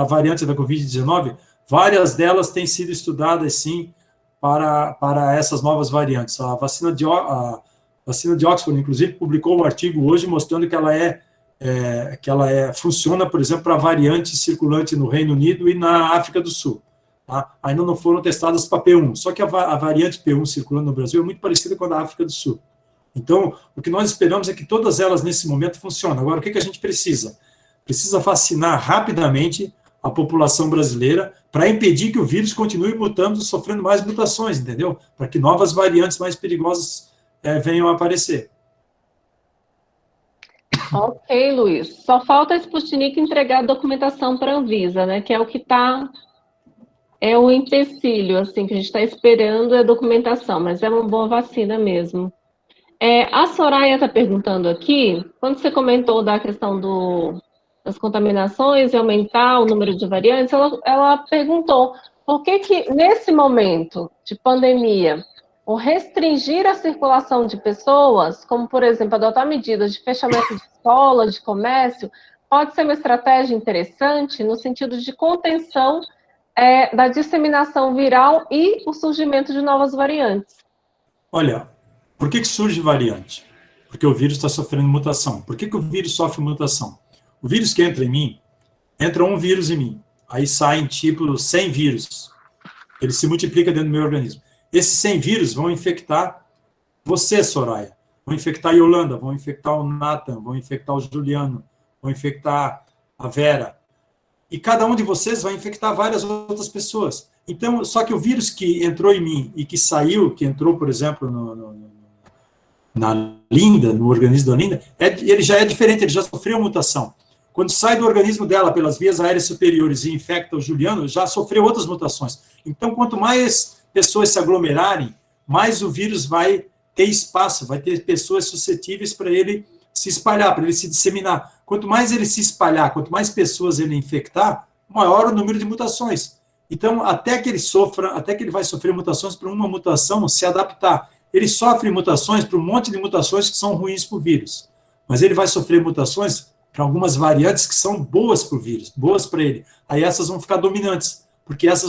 S2: a variante da Covid-19, várias delas têm sido estudadas, sim, para essas novas variantes. A vacina de Oxford, inclusive, publicou um artigo hoje mostrando que funciona, por exemplo, para a variante circulante no Reino Unido e na África do Sul. Tá? Ainda não foram testadas para P1, só que a variante P1 circulando no Brasil é muito parecida com a da África do Sul. Então, o que nós esperamos é que todas elas, nesse momento, funcionem. Agora, o que a gente precisa? Precisa vacinar rapidamente a população brasileira para impedir que o vírus continue mutando, sofrendo mais mutações, entendeu? Para que novas variantes mais perigosas venham a aparecer.
S1: Ok, Luiz. Só falta a Sputnik entregar a documentação para a Anvisa, né? Que é o que está... É o empecilho, assim, que a gente está esperando a documentação, mas é uma boa vacina mesmo. A Soraya está perguntando aqui, quando você comentou da questão das contaminações e aumentar o número de variantes, ela perguntou por que nesse momento de pandemia, o restringir a circulação de pessoas, como, por exemplo, adotar medidas de fechamento de escola, de comércio, pode ser uma estratégia interessante no sentido de contenção da disseminação viral e o surgimento de novas variantes.
S2: Olha, por que surge variante? Porque o vírus está sofrendo mutação. Por que o vírus sofre mutação? O vírus que entra em mim, entra um vírus em mim, aí saem tipo 100 vírus. Ele se multiplica dentro do meu organismo. Esses 100 vírus vão infectar você, Soraya, vão infectar a Yolanda, vão infectar o Nathan, vão infectar o Juliano, vão infectar a Vera. E cada um de vocês vai infectar várias outras pessoas. Então, só que o vírus que entrou em mim e que saiu, que entrou, por exemplo, na Linda, no organismo da Linda, ele já é diferente, ele já sofreu mutação. Quando sai do organismo dela pelas vias aéreas superiores e infecta o Juliano, já sofreu outras mutações. Então, quanto mais pessoas se aglomerarem, mais o vírus vai ter espaço, vai ter pessoas suscetíveis para ele se espalhar, para ele se disseminar. Quanto mais ele se espalhar, quanto mais pessoas ele infectar, maior o número de mutações. Então, até que ele vai sofrer mutações para uma mutação se adaptar. Ele sofre mutações para um monte de mutações que são ruins para o vírus. Mas ele vai sofrer mutações para algumas variantes que são boas para o vírus, boas para ele. Aí essas vão ficar dominantes, porque elas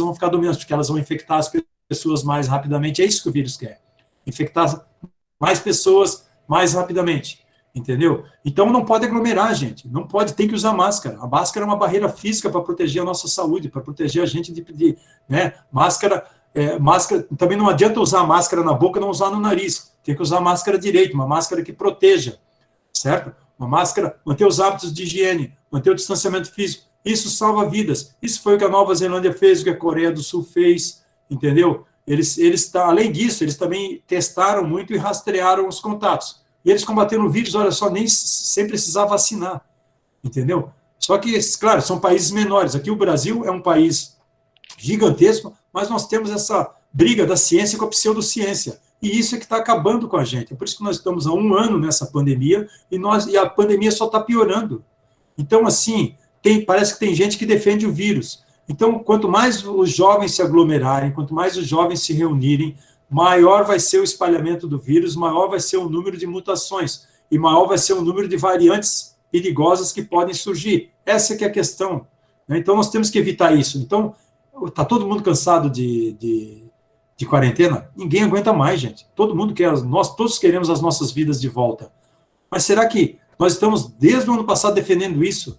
S2: vão infectar as pessoas mais rapidamente. É isso que o vírus quer. Infectar mais pessoas mais rapidamente. Entendeu? Então não pode aglomerar, gente. Não pode, tem que usar máscara. A máscara é uma barreira física para proteger a nossa saúde, para proteger a gente né? Máscara, também não adianta usar máscara na boca e não usar no nariz. Tem que usar máscara direito, uma máscara que proteja, certo? Uma máscara, manter os hábitos de higiene, manter o distanciamento físico. Isso salva vidas. Isso foi o que a Nova Zelândia fez, o que a Coreia do Sul fez, entendeu? Além disso, eles também testaram muito e rastrearam os contatos. E eles combateram o vírus, olha só, nem sem precisar vacinar, entendeu? Só que, claro, são países menores. Aqui o Brasil é um país gigantesco, mas nós temos essa briga da ciência com a pseudociência. E isso é que está acabando com a gente. É por isso que nós estamos há 1 ano nessa pandemia e a pandemia só está piorando. Então, assim, parece que tem gente que defende o vírus. Então, quanto mais os jovens se aglomerarem, quanto mais os jovens se reunirem, maior vai ser o espalhamento do vírus, maior vai ser o número de mutações e maior vai ser o número de variantes perigosas que podem surgir. Essa que é a questão. Né? Então, nós temos que evitar isso. Então, está todo mundo cansado de quarentena? Ninguém aguenta mais, gente. Todo mundo quer, nós todos queremos as nossas vidas de volta. Mas será que nós estamos, desde o ano passado, defendendo isso?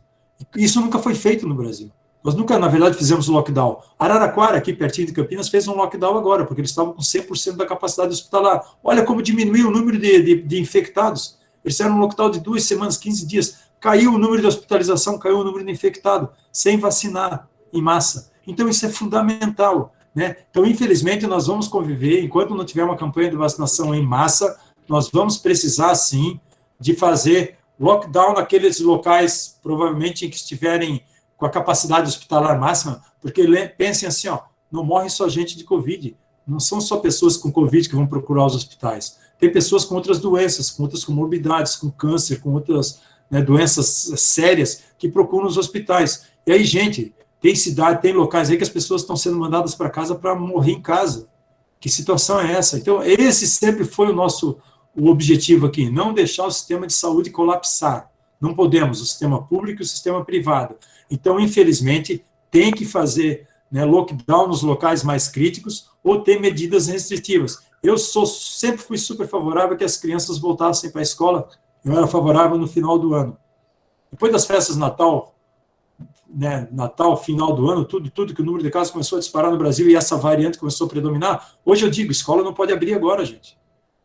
S2: Isso nunca foi feito no Brasil. Nós nunca, na verdade, fizemos lockdown. Araraquara, aqui pertinho de Campinas, fez um lockdown agora, porque eles estavam com 100% da capacidade hospitalar. Olha como diminuiu o número de infectados. Eles fizeram um lockdown de 2 semanas, 15 dias. Caiu o número de hospitalização, caiu o número de infectado, sem vacinar em massa. Então, isso é fundamental. Né? Então, infelizmente, nós vamos conviver, enquanto não tiver uma campanha de vacinação em massa, nós vamos precisar, sim, de fazer lockdown naqueles locais, provavelmente, que estiverem com a capacidade hospitalar máxima, porque pensem assim, ó, não morre só gente de Covid, não são só pessoas com Covid que vão procurar os hospitais, tem pessoas com outras doenças, com outras comorbidades, com câncer, com outras, né, doenças sérias que procuram os hospitais. E aí, gente, tem cidade, tem locais aí que as pessoas estão sendo mandadas para casa para morrer em casa. Que situação é essa? Então, esse sempre foi o objetivo aqui, não deixar o sistema de saúde colapsar. Não podemos, o sistema público e o sistema privado. Então, infelizmente, tem que fazer, né, lockdown nos locais mais críticos ou ter medidas restritivas. Eu sempre fui super favorável que as crianças voltassem para a escola, eu era favorável no final do ano. Depois das festas de Natal, né, Natal, final do ano, tudo que o número de casos começou a disparar no Brasil e essa variante começou a predominar, hoje eu digo, escola não pode abrir agora, gente.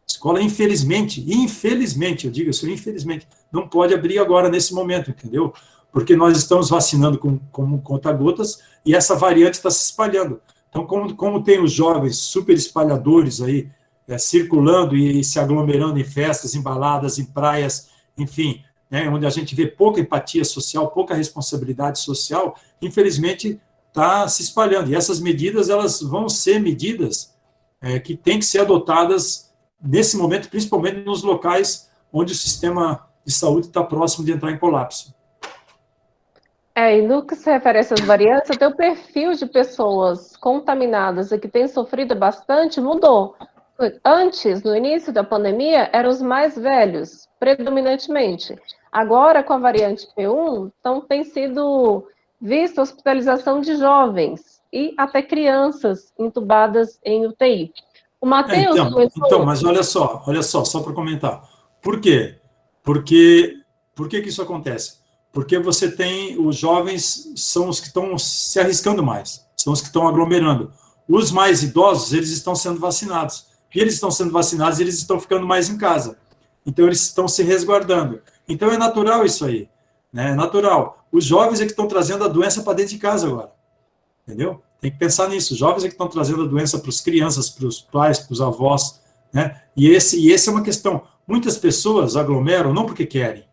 S2: Escola, infelizmente, eu digo isso, infelizmente, não pode abrir agora nesse momento, entendeu? Porque nós estamos vacinando com conta-gotas e essa variante está se espalhando. Então, como tem os jovens super espalhadores aí, circulando e se aglomerando em festas, em baladas, em praias, enfim, né, onde a gente vê pouca empatia social, pouca responsabilidade social, infelizmente está se espalhando. E essas medidas, elas vão ser medidas que têm que ser adotadas nesse momento, principalmente nos locais onde o sistema de saúde está próximo de entrar em colapso.
S1: E no que se refere a essas variantes, até o perfil de pessoas contaminadas e que têm sofrido bastante mudou. Antes, no início da pandemia, eram os mais velhos, predominantemente. Agora, com a variante P1, então tem sido vista a hospitalização de jovens e até crianças entubadas em UTI. O Matheus
S2: então, mas olha só para comentar. Por quê? Por que isso acontece? Porque você tem, os jovens são os que estão se arriscando mais, são os que estão aglomerando. Os mais idosos, eles estão sendo vacinados. E eles estão sendo vacinados, eles estão ficando mais em casa. Então, eles estão se resguardando. Então, é natural isso aí. Né? É natural. Os jovens é que estão trazendo a doença para dentro de casa agora. Entendeu? Tem que pensar nisso. Os jovens é que estão trazendo a doença para as crianças, para os pais, para os avós. Né? E esse é uma questão. Muitas pessoas aglomeram não porque querem,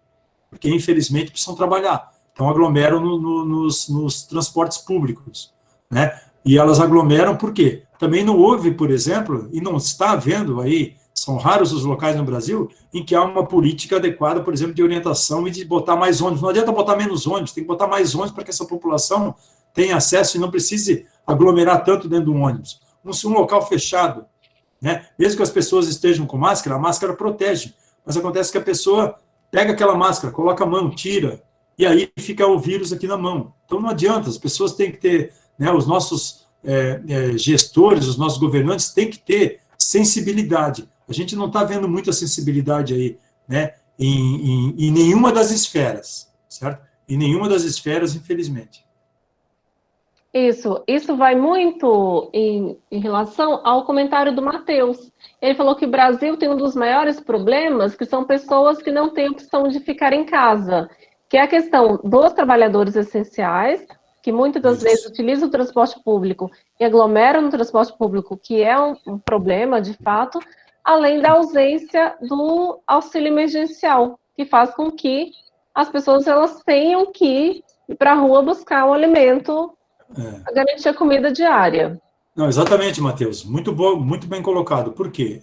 S2: porque, infelizmente, precisam trabalhar. Então, aglomeram nos transportes públicos. Né? E elas aglomeram por quê? Também não houve, por exemplo, e não está havendo aí, são raros os locais no Brasil, em que há uma política adequada, por exemplo, de orientação e de botar mais ônibus. Não adianta botar menos ônibus, tem que botar mais ônibus para que essa população tenha acesso e não precise aglomerar tanto dentro do ônibus. Um local fechado, né? Mesmo que as pessoas estejam com máscara, a máscara protege, mas acontece que a pessoa pega aquela máscara, coloca a mão, tira, e aí fica o vírus aqui na mão. Então não adianta, as pessoas têm que ter, né, os nossos gestores, os nossos governantes têm que ter sensibilidade. A gente não está vendo muita sensibilidade aí, né, em nenhuma das esferas, certo? Em nenhuma das esferas, infelizmente.
S1: Isso vai muito em relação ao comentário do Matheus. Ele falou que o Brasil tem um dos maiores problemas, que são pessoas que não têm opção de ficar em casa, que é a questão dos trabalhadores essenciais, que muitas das vezes utilizam o transporte público e aglomeram no transporte público, que é um problema, de fato, além da ausência do auxílio emergencial, que faz com que as pessoas elas tenham que ir para a rua buscar um alimento, garantir a comida diária.
S2: Não, exatamente, Matheus. Muito bom, muito bem colocado. Por quê?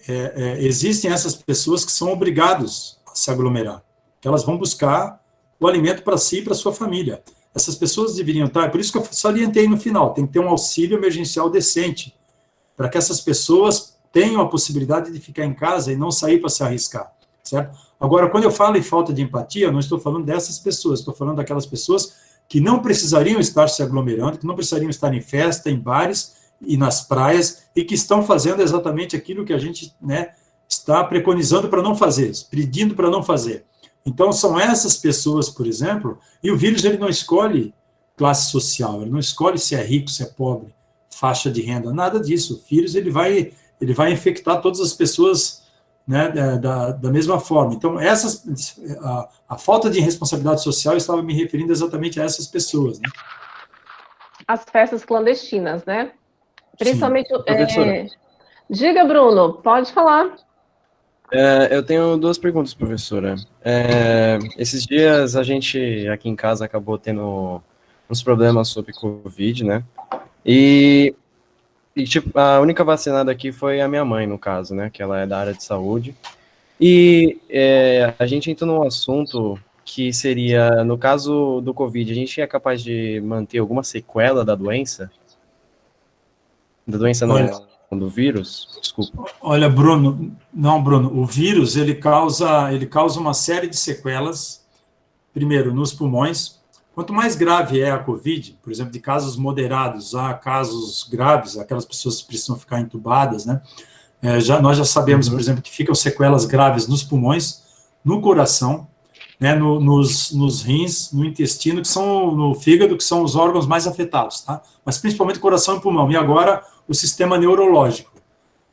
S2: Existem essas pessoas que são obrigadas a se aglomerar, que elas vão buscar o alimento para si e para sua família. Essas pessoas deveriam estar, por isso que eu salientei no final, tem que ter um auxílio emergencial decente, para que essas pessoas tenham a possibilidade de ficar em casa e não sair para se arriscar, certo? Agora, quando eu falo em falta de empatia, eu não estou falando dessas pessoas, estou falando daquelas pessoas que não precisariam estar se aglomerando, que não precisariam estar em festa, em bares e nas praias, e que estão fazendo exatamente aquilo que a gente, né, está preconizando para não fazer, pedindo para não fazer. Então, são essas pessoas, por exemplo, e o vírus ele não escolhe classe social, ele não escolhe se é rico, se é pobre, faixa de renda, nada disso. O vírus ele vai infectar todas as pessoas, né, da mesma forma. Então, a falta de responsabilidade social, eu estava me referindo exatamente a essas pessoas. Né?
S1: As festas clandestinas, né? Principalmente...
S3: Professora.
S1: Diga, Bruno, pode falar.
S3: Eu tenho duas perguntas, professora. Esses dias a gente aqui em casa acabou tendo uns problemas sobre Covid, né? E tipo, a única vacinada aqui foi a minha mãe, no caso, né? Que ela é da área de saúde. E a gente entrou num assunto que seria, no caso do Covid, a gente é capaz de manter alguma sequela da doença? Da doença não... do vírus? Desculpa.
S2: Olha, Bruno, o vírus ele causa uma série de sequelas primeiro, nos pulmões. Quanto mais grave é a COVID, por exemplo, de casos moderados a casos graves, aquelas pessoas que precisam ficar entubadas, né? Nós já sabemos, por exemplo, que ficam sequelas graves nos pulmões, no coração, né, nos rins, no intestino, que são no fígado, que são os órgãos mais afetados, tá? Mas principalmente coração e pulmão. E agora o sistema neurológico.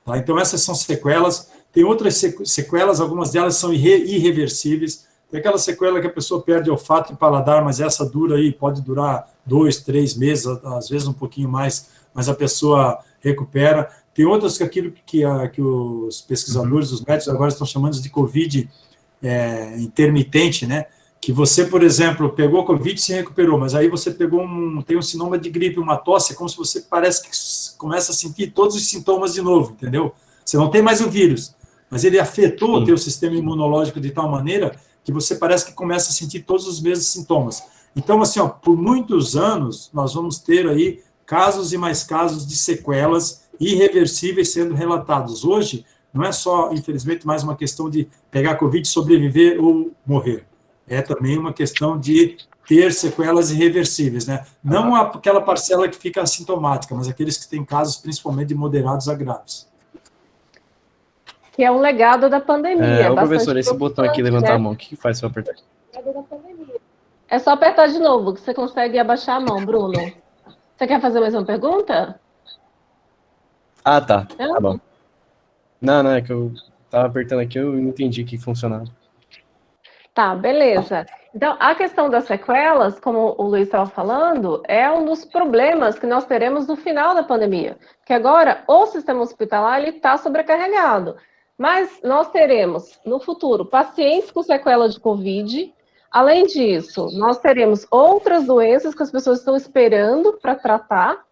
S2: Tá? Então essas são sequelas. Tem outras sequelas, algumas delas são irreversíveis. Tem aquela sequela que a pessoa perde olfato e paladar, mas essa dura aí, pode durar 2, 3 meses, às vezes um pouquinho mais, mas a pessoa recupera. Tem outras que aquilo que os pesquisadores, os médicos agora estão chamando de COVID intermitente, né? Que você, por exemplo, pegou Covid e se recuperou, mas aí você tem um sintoma de gripe, uma tosse, é como se você parece que começa a sentir todos os sintomas de novo, entendeu? Você não tem mais o vírus, mas ele afetou o teu sistema imunológico de tal maneira que você parece que começa a sentir todos os mesmos sintomas. Então, assim, ó, por muitos anos, nós vamos ter aí casos e mais casos de sequelas irreversíveis sendo relatados. Hoje, não é só, infelizmente, mais uma questão de pegar Covid, sobreviver ou morrer. É também uma questão de ter sequelas irreversíveis, né? Não aquela parcela que fica assintomática, mas aqueles que têm casos, principalmente, de moderados a graves.
S1: Que é um legado da pandemia.
S3: Professor, esse botão aqui, levantar a mão, o que faz se eu apertar?
S1: É só apertar de novo, que você consegue abaixar a mão, Bruno. Você quer fazer mais uma pergunta?
S3: Ah, tá. Tá bom. Não, é que eu tava apertando aqui, eu não entendi que funcionava.
S1: Tá, beleza. Então, a questão das sequelas, como o Luiz estava falando, é um dos problemas que nós teremos no final da pandemia. Que agora, o sistema hospitalar está sobrecarregado. Mas nós teremos, no futuro, pacientes com sequela de Covid. Além disso, nós teremos outras doenças que as pessoas estão esperando para tratar,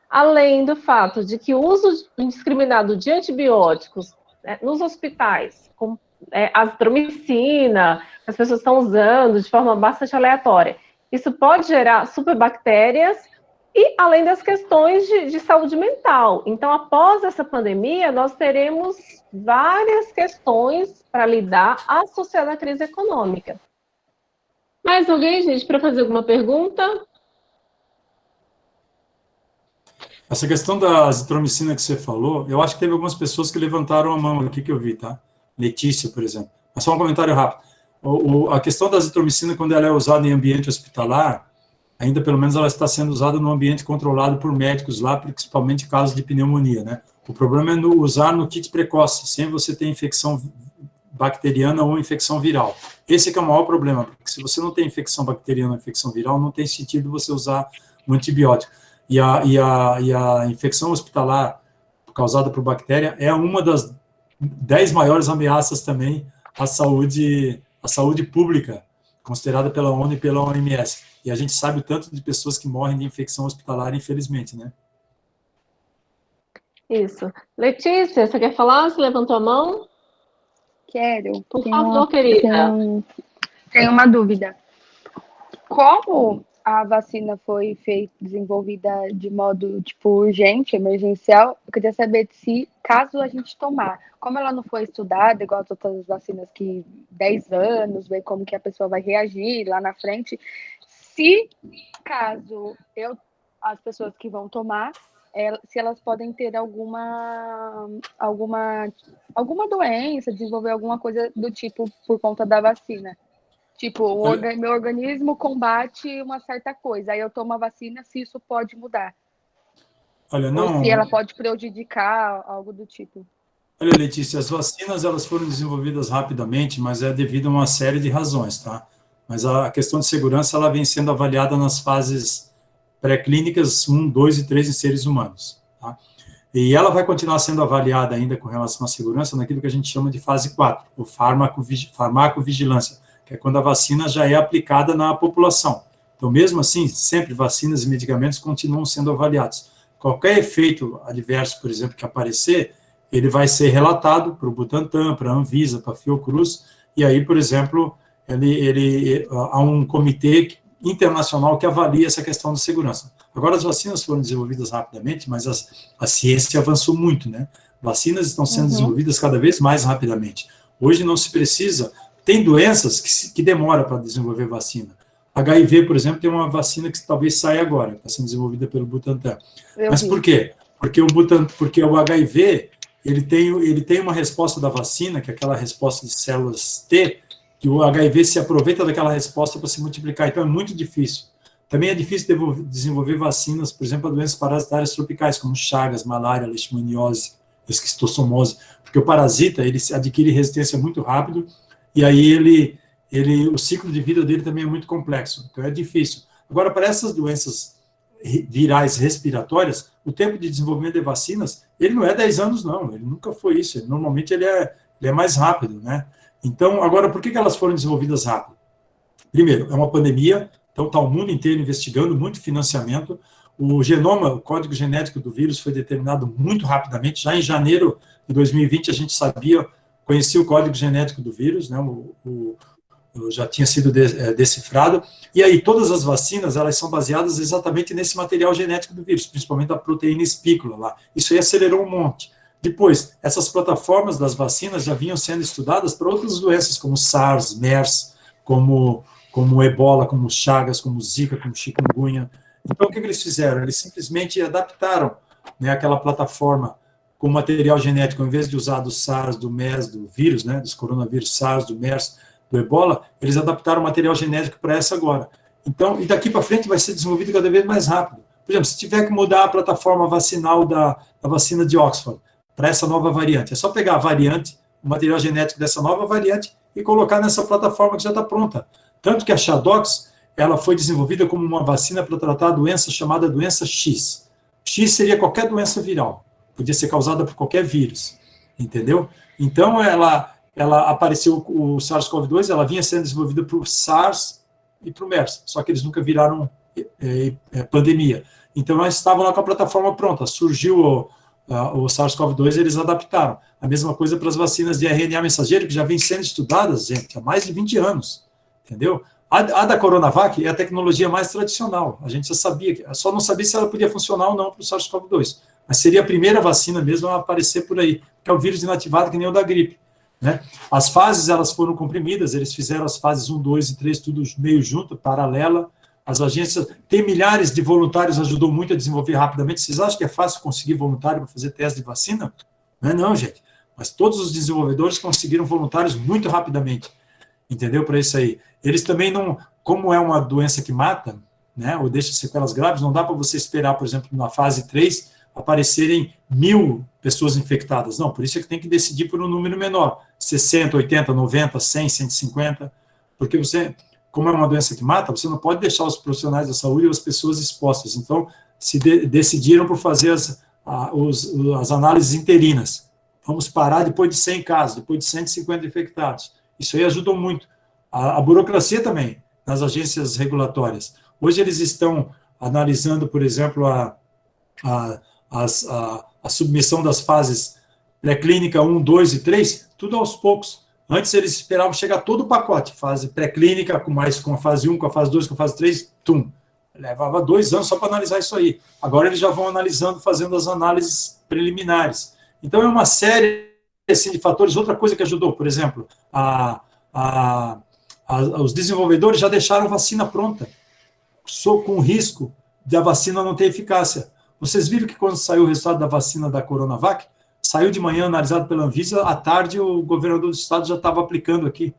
S1: além do fato de que o uso indiscriminado de antibióticos, né, nos hospitais, como azitromicina, as pessoas estão usando de forma bastante aleatória, isso pode gerar superbactérias e além das questões de saúde mental. Então, após essa pandemia, nós teremos várias questões para lidar associadas à crise econômica. Mais alguém, gente, para fazer alguma pergunta?
S2: Essa questão da azitromicina que você falou, eu acho que teve algumas pessoas que levantaram a mão aqui que eu vi, tá? Letícia, por exemplo. Mas só um comentário rápido. A questão da azitromicina, quando ela é usada em ambiente hospitalar, ainda pelo menos ela está sendo usada num ambiente controlado por médicos lá, principalmente em casos de pneumonia, né? O problema é usar no kit precoce, sem você ter infecção bacteriana ou infecção viral. Esse é que é o maior problema, porque se você não tem infecção bacteriana ou infecção viral, não tem sentido você usar um antibiótico. E a infecção hospitalar causada por bactéria é uma das 10 maiores ameaças também à saúde pública, considerada pela ONU e pela OMS. E a gente sabe o tanto de pessoas que morrem de infecção hospitalar, infelizmente, né?
S1: Isso. Letícia, você quer falar? Você levantou a mão?
S4: Quero.
S1: Por favor, querida.
S4: Tenho uma dúvida. Como a vacina foi desenvolvida de modo, urgente, emergencial, eu queria saber se, caso a gente tomar, como ela não foi estudada, igual as outras vacinas que 10 anos, ver como que a pessoa vai reagir lá na frente, se, caso as pessoas que vão tomar, se elas podem ter alguma doença, desenvolver alguma coisa do tipo por conta da vacina. Meu organismo combate uma certa coisa, aí eu tomo a vacina, se isso pode mudar.
S2: Olha, não...
S4: Ou se ela pode prejudicar, algo do tipo.
S2: Olha, Letícia, as vacinas elas foram desenvolvidas rapidamente, mas é devido a uma série de razões, tá? Mas a questão de segurança ela vem sendo avaliada nas fases pré-clínicas 1, 2 e 3 em seres humanos, tá? E ela vai continuar sendo avaliada ainda com relação à segurança naquilo que a gente chama de fase 4, o farmacovigilância, que é quando a vacina já é aplicada na população. Então, mesmo assim, sempre vacinas e medicamentos continuam sendo avaliados. Qualquer efeito adverso, por exemplo, que aparecer, ele vai ser relatado para o Butantan, para a Anvisa, para a Fiocruz, e aí, por exemplo, há um comitê internacional que avalia essa questão de segurança. Agora, as vacinas foram desenvolvidas rapidamente, mas a ciência avançou muito, né? Vacinas estão sendo desenvolvidas cada vez mais rapidamente. Hoje não se precisa... tem doenças que demoram para desenvolver vacina. HIV, por exemplo, tem uma vacina que talvez saia agora, está sendo desenvolvida pelo Butantan. Mas por quê? Porque o HIV, ele tem uma resposta da vacina, que é aquela resposta de células T, que o HIV se aproveita daquela resposta para se multiplicar. Então, é muito difícil. Também é difícil desenvolver vacinas, por exemplo, para doenças parasitárias tropicais, como Chagas, malária, leishmaniose, esquistossomose, porque o parasita, ele adquire resistência muito rápido, e aí o ciclo de vida dele também é muito complexo, então é difícil. Agora, para essas doenças virais respiratórias, o tempo de desenvolvimento de vacinas, ele não é 10 anos, não, ele nunca foi isso, normalmente ele é mais rápido, né? Então, agora, por que elas foram desenvolvidas rápido? Primeiro, é uma pandemia, então está o mundo inteiro investigando, muito financiamento. O genoma, o código genético do vírus foi determinado muito rapidamente. Já em janeiro de 2020, a gente conhecia o código genético do vírus, né? Já tinha sido decifrado. E aí, todas as vacinas, elas são baseadas exatamente nesse material genético do vírus, principalmente a proteína espícula lá. Isso aí acelerou um monte. Depois, essas plataformas das vacinas já vinham sendo estudadas para outras doenças, como SARS, MERS, como Ebola, como Chagas, como Zika, como chikungunya. Então, o que eles fizeram? Eles simplesmente adaptaram, né, aquela plataforma com material genético, ao invés de usar do SARS, do MERS, do vírus, né, dos coronavírus SARS, do MERS, do Ebola, eles adaptaram o material genético para essa agora. Então, e daqui para frente vai ser desenvolvido cada vez mais rápido. Por exemplo, se tiver que mudar a plataforma vacinal da vacina de Oxford para essa nova variante, é só pegar a variante, o material genético dessa nova variante e colocar nessa plataforma que já está pronta. Tanto que a Shadox, ela foi desenvolvida como uma vacina para tratar a doença chamada doença X. X seria qualquer doença viral, podia ser causada por qualquer vírus, entendeu? Então, ela apareceu, o SARS-CoV-2, ela vinha sendo desenvolvida para o SARS e para o MERS, só que eles nunca viraram pandemia. Então, elas estavam lá com a plataforma pronta, surgiu o SARS-CoV-2, eles adaptaram. A mesma coisa para as vacinas de RNA mensageiro, que já vêm sendo estudadas, gente, há mais de 20 anos, entendeu? A da Coronavac é a tecnologia mais tradicional, a gente já sabia, só não sabia se ela podia funcionar ou não para o SARS-CoV-2, mas seria a primeira vacina mesmo a aparecer por aí, que é o vírus inativado que nem o da gripe, né? As fases, elas foram comprimidas, eles fizeram as fases 1, 2 e 3, tudo meio junto, paralela. As agências, tem milhares de voluntários, ajudou muito a desenvolver rapidamente. Vocês acham que é fácil conseguir voluntário para fazer teste de vacina? Não é não, gente. Mas todos os desenvolvedores conseguiram voluntários muito rapidamente, entendeu? Para isso aí. Eles também não, como é uma doença que mata, né, ou deixa sequelas graves, não dá para você esperar, por exemplo, na fase 3, aparecerem 1.000 pessoas infectadas. Não, por isso é que tem que decidir por um número menor, 60, 80, 90, 100, 150, porque você, como é uma doença que mata, você não pode deixar os profissionais da saúde ou as pessoas expostas. Então, decidiram por fazer as análises interinas. Vamos parar depois de 100 casos, depois de 150 infectados. Isso aí ajudou muito. A burocracia também, nas agências regulatórias. Hoje eles estão analisando, por exemplo, a submissão das fases pré-clínica 1, 2 e 3, tudo aos poucos. Antes eles esperavam chegar todo o pacote, fase pré-clínica, com a fase 1, com a fase 2, com a fase 3, levava 2 anos só para analisar isso aí. Agora eles já vão analisando, fazendo as análises preliminares. Então é uma série assim, de fatores. Outra coisa que ajudou, por exemplo, os desenvolvedores já deixaram a vacina pronta, com o risco da vacina não ter eficácia. Vocês viram que quando saiu o resultado da vacina da Coronavac, saiu de manhã analisado pela Anvisa, à tarde o governador do estado já estava aplicando aqui.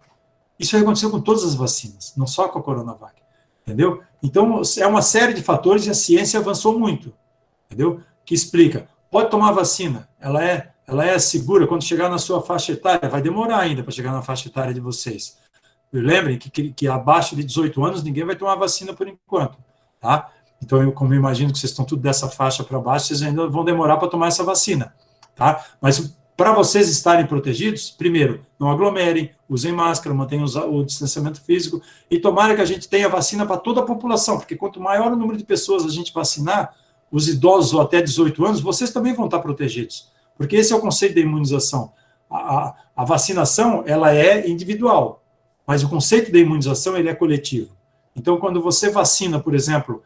S2: Isso aconteceu com todas as vacinas, não só com a Coronavac, entendeu? Então, é uma série de fatores e a ciência avançou muito, entendeu? Que explica, pode tomar vacina, ela é segura quando chegar na sua faixa etária, vai demorar ainda para chegar na faixa etária de vocês. Lembrem que abaixo de 18 anos ninguém vai tomar vacina por enquanto, tá? Então, como eu imagino que vocês estão tudo dessa faixa para baixo, vocês ainda vão demorar para tomar essa vacina, tá? Mas para vocês estarem protegidos, primeiro, não aglomerem, usem máscara, mantenham o distanciamento físico e tomara que a gente tenha vacina para toda a população, porque quanto maior o número de pessoas a gente vacinar, os idosos ou até 18 anos, vocês também vão estar protegidos, porque esse é o conceito da imunização. A vacinação, ela é individual, mas o conceito da imunização, ele é coletivo. Então, quando você vacina, por exemplo,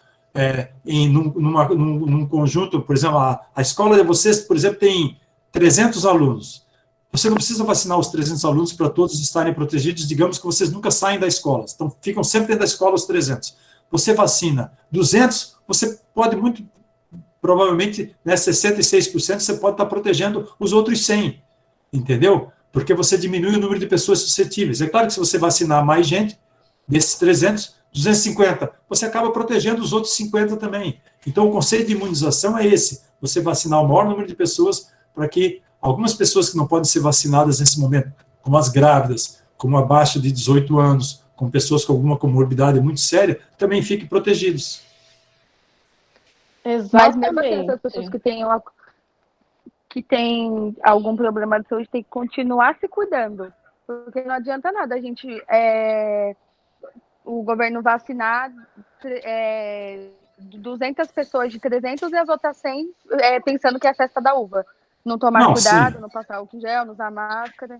S2: num conjunto, por exemplo, a escola de vocês, por exemplo, tem 300 alunos. Você não precisa vacinar os 300 alunos para todos estarem protegidos, digamos que vocês nunca saem da escola, então ficam sempre dentro da escola os 300. Você vacina 200, você pode muito, provavelmente, né, 66% você pode estar protegendo os outros 100, entendeu? Porque você diminui o número de pessoas suscetíveis. É claro que se você vacinar mais gente, desses 300, 250, você acaba protegendo os outros 50 também. Então, o conceito de imunização é esse, você vacinar o maior número de pessoas para que algumas pessoas que não podem ser vacinadas nesse momento, como as grávidas, como abaixo de 18 anos, com pessoas com alguma comorbidade muito séria, também fiquem protegidos.
S4: Mas mesmo assim, essas pessoas que têm algum problema de saúde têm que continuar se cuidando. Porque não adianta nada a gente, o governo vacinar 200 pessoas de 300 e as outras 100 pensando que é a festa da uva. Não tomar cuidado, não passar álcool em gel, não usar máscara.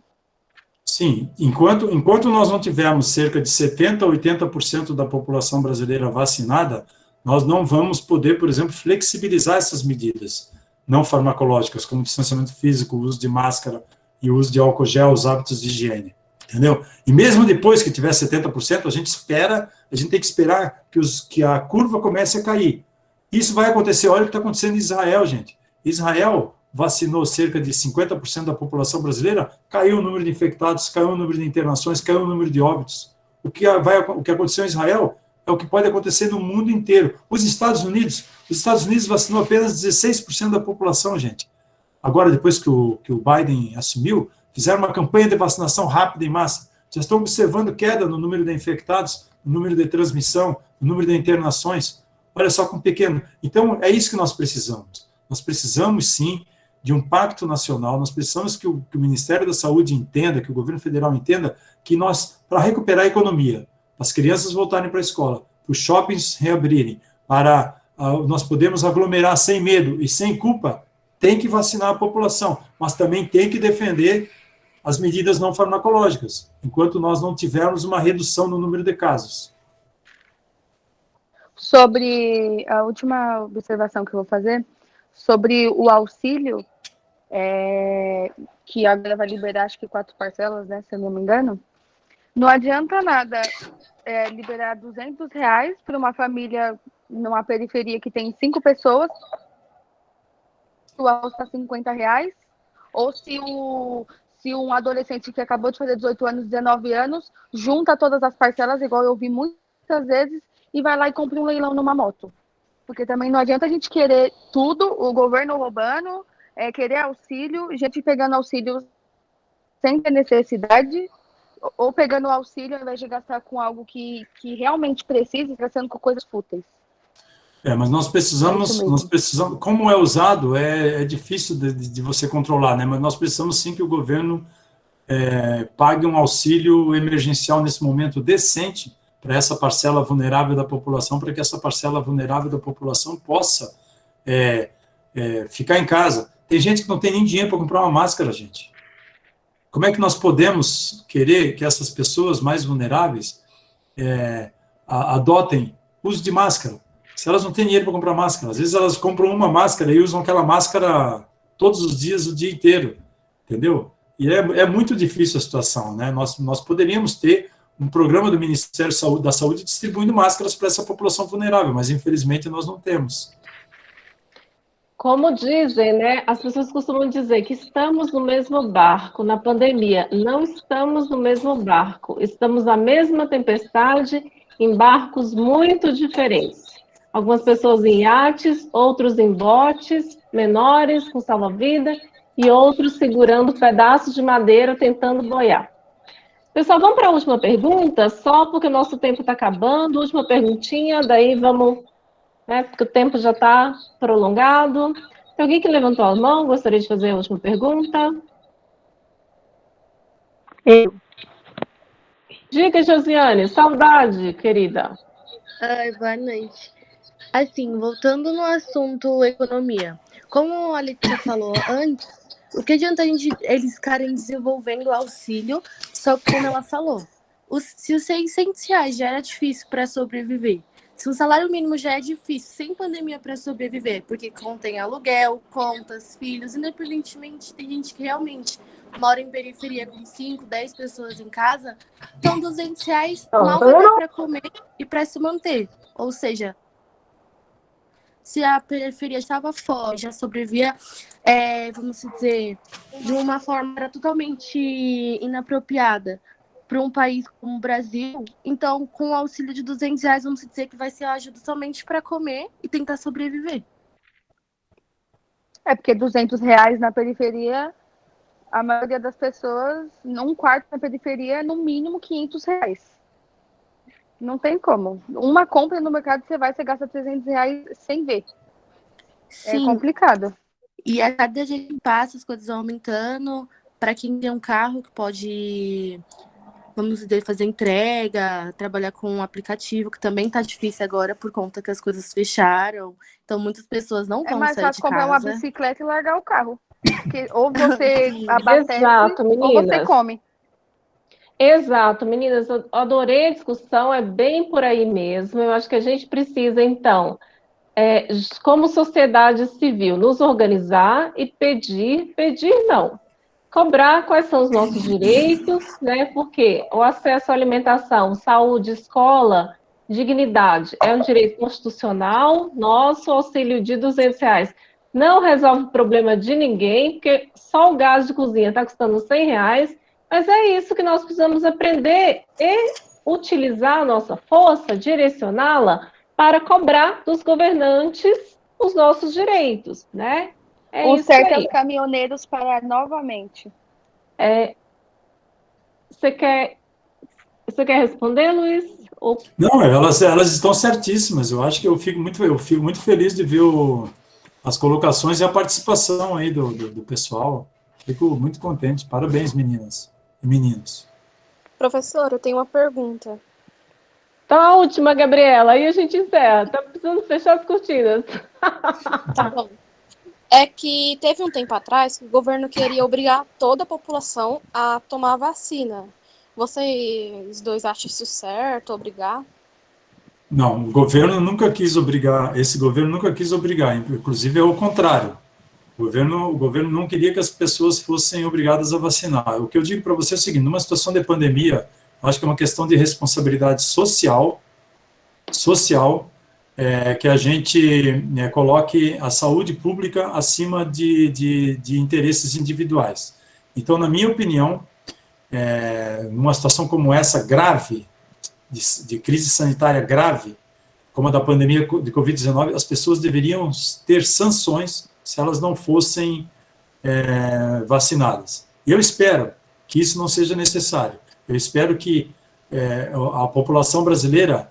S2: Sim, enquanto nós não tivermos cerca de 70% a 80% da população brasileira vacinada, nós não vamos poder, por exemplo, flexibilizar essas medidas não farmacológicas, como distanciamento físico, o uso de máscara e o uso de álcool gel, os hábitos de higiene, entendeu? E mesmo depois que tiver 70%, a gente tem que esperar que a curva comece a cair. Isso vai acontecer, olha o que está acontecendo em Israel, gente. Israel vacinou cerca de 50% da população brasileira, caiu o número de infectados, caiu o número de internações, caiu o número de óbitos. O que aconteceu em Israel é o que pode acontecer no mundo inteiro. Os Estados Unidos vacinou apenas 16% da população, gente. Agora, depois que o Biden assumiu, fizeram uma campanha de vacinação rápida em massa. Já estão observando queda no número de infectados, no número de transmissão, no número de internações. Olha só como pequeno. Então, é isso que nós precisamos. Nós precisamos, sim, de um pacto nacional, nós precisamos que o Ministério da Saúde entenda, que o governo federal entenda, que nós, para recuperar a economia, para as crianças voltarem para a escola, para os shoppings reabrirem, para nós podermos aglomerar sem medo e sem culpa, tem que vacinar a população, mas também tem que defender as medidas não farmacológicas, enquanto nós não tivermos uma redução no número de casos.
S4: Sobre a última observação que eu vou fazer, sobre o auxílio, que agora vai liberar, acho que 4 parcelas, né, se eu não me engano, não adianta nada liberar R$200 para uma família numa periferia que tem 5 pessoas, o auxílio está R$50, ou se um adolescente que acabou de fazer 18 anos, 19 anos, junta todas as parcelas, igual eu vi muitas vezes, e vai lá e compra um leilão numa moto. Porque também não adianta a gente querer tudo, o governo roubando, querer auxílio, gente pegando auxílio sem ter necessidade, ou pegando o auxílio ao invés de gastar com algo que realmente precisa, gastando com coisas fúteis.
S2: Mas nós precisamos, como é usado, é difícil de você controlar, né? Mas nós precisamos sim que o governo pague um auxílio emergencial nesse momento decente para essa parcela vulnerável da população, para que essa parcela vulnerável da população possa ficar em casa. Tem gente que não tem nem dinheiro para comprar uma máscara, gente. Como é que nós podemos querer que essas pessoas mais vulneráveis adotem uso de máscara? Se elas não têm dinheiro para comprar máscara, às vezes elas compram uma máscara e usam aquela máscara todos os dias, o dia inteiro, entendeu? E é muito difícil a situação, né? Nós poderíamos ter um programa do Ministério da Saúde distribuindo máscaras para essa população vulnerável, mas infelizmente nós não temos.
S1: Como dizem, né? As pessoas costumam dizer que estamos no mesmo barco na pandemia. Não estamos no mesmo barco. Estamos na mesma tempestade em barcos muito diferentes. Algumas pessoas em iates, outros em botes menores, com salva-vida, e outros segurando pedaços de madeira, tentando boiar. Pessoal, vamos para a última pergunta, só porque o nosso tempo está acabando. Última perguntinha, daí vamos, né, porque o tempo já está prolongado. Tem alguém que levantou a mão, gostaria de fazer a última pergunta?
S5: Eu.
S1: Diga, Josiane, saudade, querida.
S5: Ai, boa noite. Assim, voltando no assunto economia, como a Letícia falou antes, o que adianta eles ficarem desenvolvendo o auxílio, só que como ela falou, se os R$600 já era difícil para sobreviver, Se o salário mínimo já é difícil, sem pandemia para sobreviver, porque contém aluguel, contas, filhos, independentemente, tem gente que realmente mora em periferia com 5, 10 pessoas em casa, então R$ 200 mal vai dar para comer e para se manter. Ou seja, se a periferia estava fora, já sobrevivia, vamos dizer, de uma forma era totalmente inapropriada para um país como o Brasil, então com o auxílio de R$ 200, vamos dizer que vai ser ajuda somente para comer e tentar sobreviver.
S4: É porque R$ 200 na periferia, a maioria das pessoas, num quarto na periferia, é no mínimo R$ 500. Não tem como. Uma compra no mercado, você gasta R$ 300 sem ver.
S5: Sim.
S4: É complicado.
S5: E a cada dia que passa, as coisas vão aumentando. Para quem tem um carro que pode, vamos dizer, fazer entrega, trabalhar com um aplicativo, que também tá difícil agora por conta que as coisas fecharam. Então, muitas pessoas não vão
S4: É mais
S5: sair
S4: fácil
S5: de
S4: comprar
S5: casa.
S4: uma bicicleta e largar o carro. Porque ou você
S5: Sim.
S4: abastece,
S1: Exato,
S4: ou você
S1: meninas.
S4: come.
S1: Exato, meninas, eu adorei a discussão, é bem por aí mesmo. Eu acho que a gente precisa, então, como sociedade civil, nos organizar e pedir não, cobrar quais são os nossos direitos, né? Porque o acesso à alimentação, saúde, escola, dignidade é um direito constitucional. Nosso auxílio de R$ 200 não resolve o problema de ninguém, porque só o gás de cozinha está custando R$ 100. Mas é isso que nós precisamos aprender e utilizar a nossa força, direcioná-la para cobrar dos governantes os nossos direitos, né? É
S4: O
S1: isso
S4: certo é
S1: aí.
S4: os caminhoneiros parar novamente.
S1: Você quer responder, Luiz?
S2: Não, elas estão certíssimas. Eu acho que eu fico muito feliz de ver as colocações e a participação aí do pessoal. Fico muito contente. Parabéns, meninas e meninos.
S6: Professor, eu tenho uma pergunta.
S1: Então, a última, Gabriela, aí a gente encerra. Tá precisando fechar as cortinas.
S6: Tá bom. É que teve um tempo atrás que o governo queria obrigar toda a população a tomar a vacina. Vocês dois acham isso certo, obrigar?
S2: Não, o governo nunca quis obrigar, esse governo nunca quis obrigar, inclusive é o contrário. O governo não queria que as pessoas fossem obrigadas a vacinar. O que eu digo para você é o seguinte, numa situação de pandemia, acho que é uma questão de responsabilidade social, que a gente coloque a saúde pública acima de interesses individuais. Então, na minha opinião, numa situação como essa, grave, de crise sanitária grave, como a da pandemia de Covid-19, as pessoas deveriam ter sanções se elas não fossem vacinadas. E eu espero que isso não seja necessário. Eu espero que a população brasileira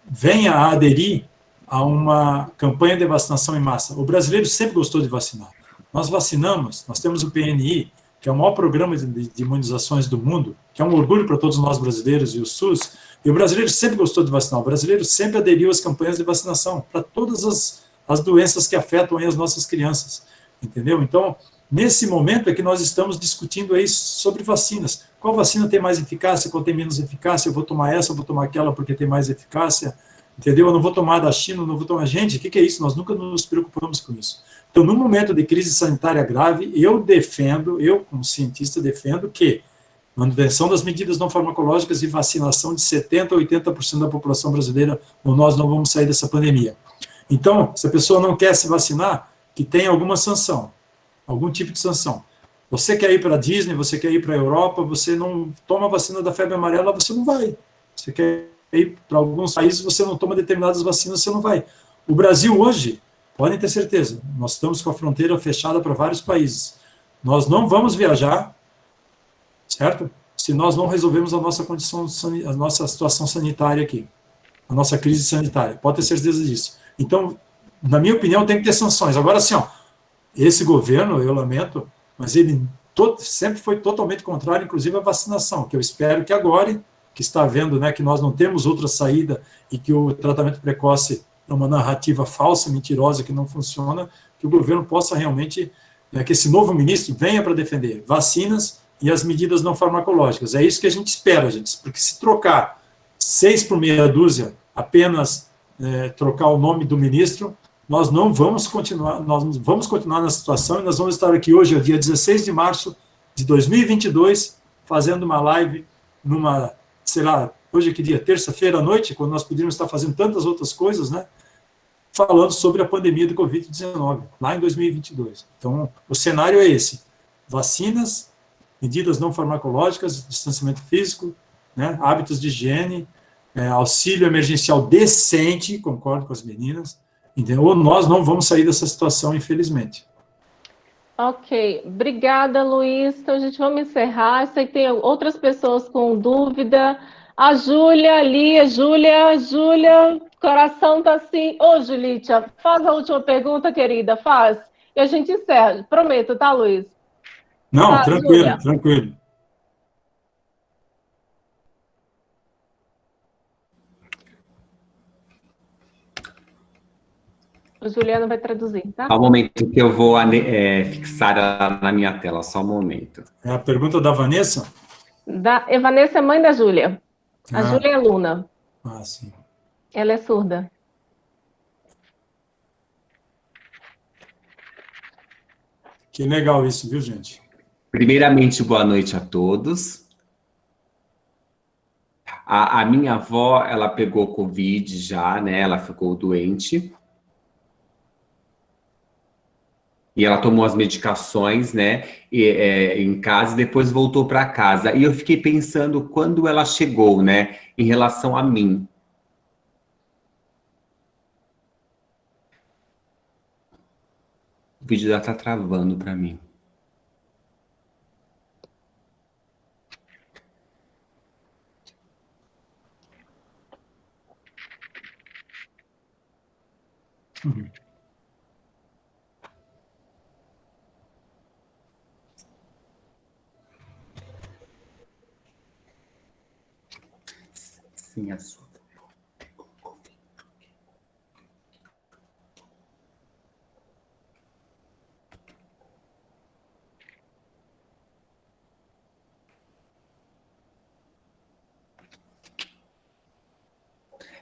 S2: venha a aderir a uma campanha de vacinação em massa. O brasileiro sempre gostou de vacinar. Nós vacinamos, nós temos o PNI, que é o maior programa de imunizações do mundo, que é um orgulho para todos nós brasileiros, e o SUS, e o brasileiro sempre gostou de vacinar, o brasileiro sempre aderiu às campanhas de vacinação para todas as doenças que afetam aí as nossas crianças, entendeu? Então, nesse momento é que nós estamos discutindo aí sobre vacinas. Qual vacina tem mais eficácia, qual tem menos eficácia, eu vou tomar essa, eu vou tomar aquela porque tem mais eficácia, entendeu? Eu não vou tomar da China, eu não vou tomar... Gente, o que é isso? Nós nunca nos preocupamos com isso. Então, no momento de crise sanitária grave, eu como cientista, defendo que manutenção das medidas não farmacológicas e vacinação de 70% a 80% da população brasileira, ou nós não vamos sair dessa pandemia. Então, se a pessoa não quer se vacinar, que tenha alguma sanção, algum tipo de sanção. Você quer ir para a Disney, você quer ir para a Europa, você não toma a vacina da febre amarela, você não vai. Você quer ir para alguns países, você não toma determinadas vacinas, você não vai. O Brasil hoje, podem ter certeza, nós estamos com a fronteira fechada para vários países. Nós não vamos viajar, certo? Se nós não resolvermos a nossa condição, a nossa situação sanitária aqui, a nossa crise sanitária. Pode ter certeza disso. Então, na minha opinião, tem que ter sanções. Agora, assim, esse governo, eu lamento, mas ele sempre foi totalmente contrário, inclusive, à vacinação, que eu espero que agora, que está vendo, né, que nós não temos outra saída e que o tratamento precoce é uma narrativa falsa, mentirosa, que não funciona, que o governo possa realmente, que esse novo ministro venha para defender vacinas e as medidas não farmacológicas. É isso que a gente espera, gente, porque se trocar 6 por meia dúzia, apenas trocar o nome do ministro, nós vamos continuar na situação, e nós vamos estar aqui hoje, dia 16 de março de 2022, fazendo uma live numa, sei lá, hoje é que dia? Terça-feira à noite, quando nós poderíamos estar fazendo tantas outras coisas, né? Falando sobre a pandemia do Covid-19, lá em 2022. Então, o cenário é esse: vacinas, medidas não farmacológicas, distanciamento físico, né, hábitos de higiene, auxílio emergencial decente, concordo com as meninas, entendeu? Ou nós não vamos sair dessa situação, infelizmente.
S1: Ok, obrigada, Luiz. Então, a gente vamos encerrar. Eu sei que tem outras pessoas com dúvida. A Júlia ali, Júlia, coração tá assim. Ô, Julítia, faz a última pergunta, querida, faz. E a gente encerra. Prometo, tá, Luiz?
S2: Não,
S1: Tá,
S2: tranquilo,
S1: Júlia.
S2: tranquilo.
S1: O Juliano vai traduzir, tá?
S7: Só um momento que eu vou fixar ela na minha tela, só um momento.
S2: É a pergunta da Vanessa?
S1: Vanessa é mãe da Júlia. A
S2: Ah.
S1: Júlia é aluna.
S2: Ah, sim.
S1: Ela é surda.
S2: Que legal isso, viu, gente?
S7: Primeiramente, boa noite a todos. A minha avó, ela pegou Covid já, né? Ela ficou doente. E ela tomou as medicações, né? Em casa, e depois voltou para casa. E eu fiquei pensando quando ela chegou, né? Em relação a mim. O vídeo dela tá travando para mim. Sim, a sua.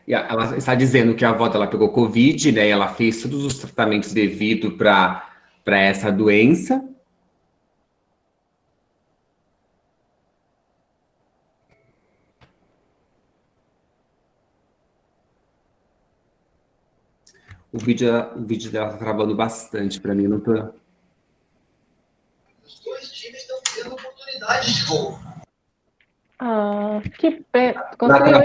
S7: E ela está dizendo que a avó dela pegou Covid, né? E ela fez todos os tratamentos devidos para essa doença. O vídeo dela está travando bastante para mim, não tô...
S8: Os dois times estão tendo oportunidade de gol.
S1: Ah, que pena. Conseguiu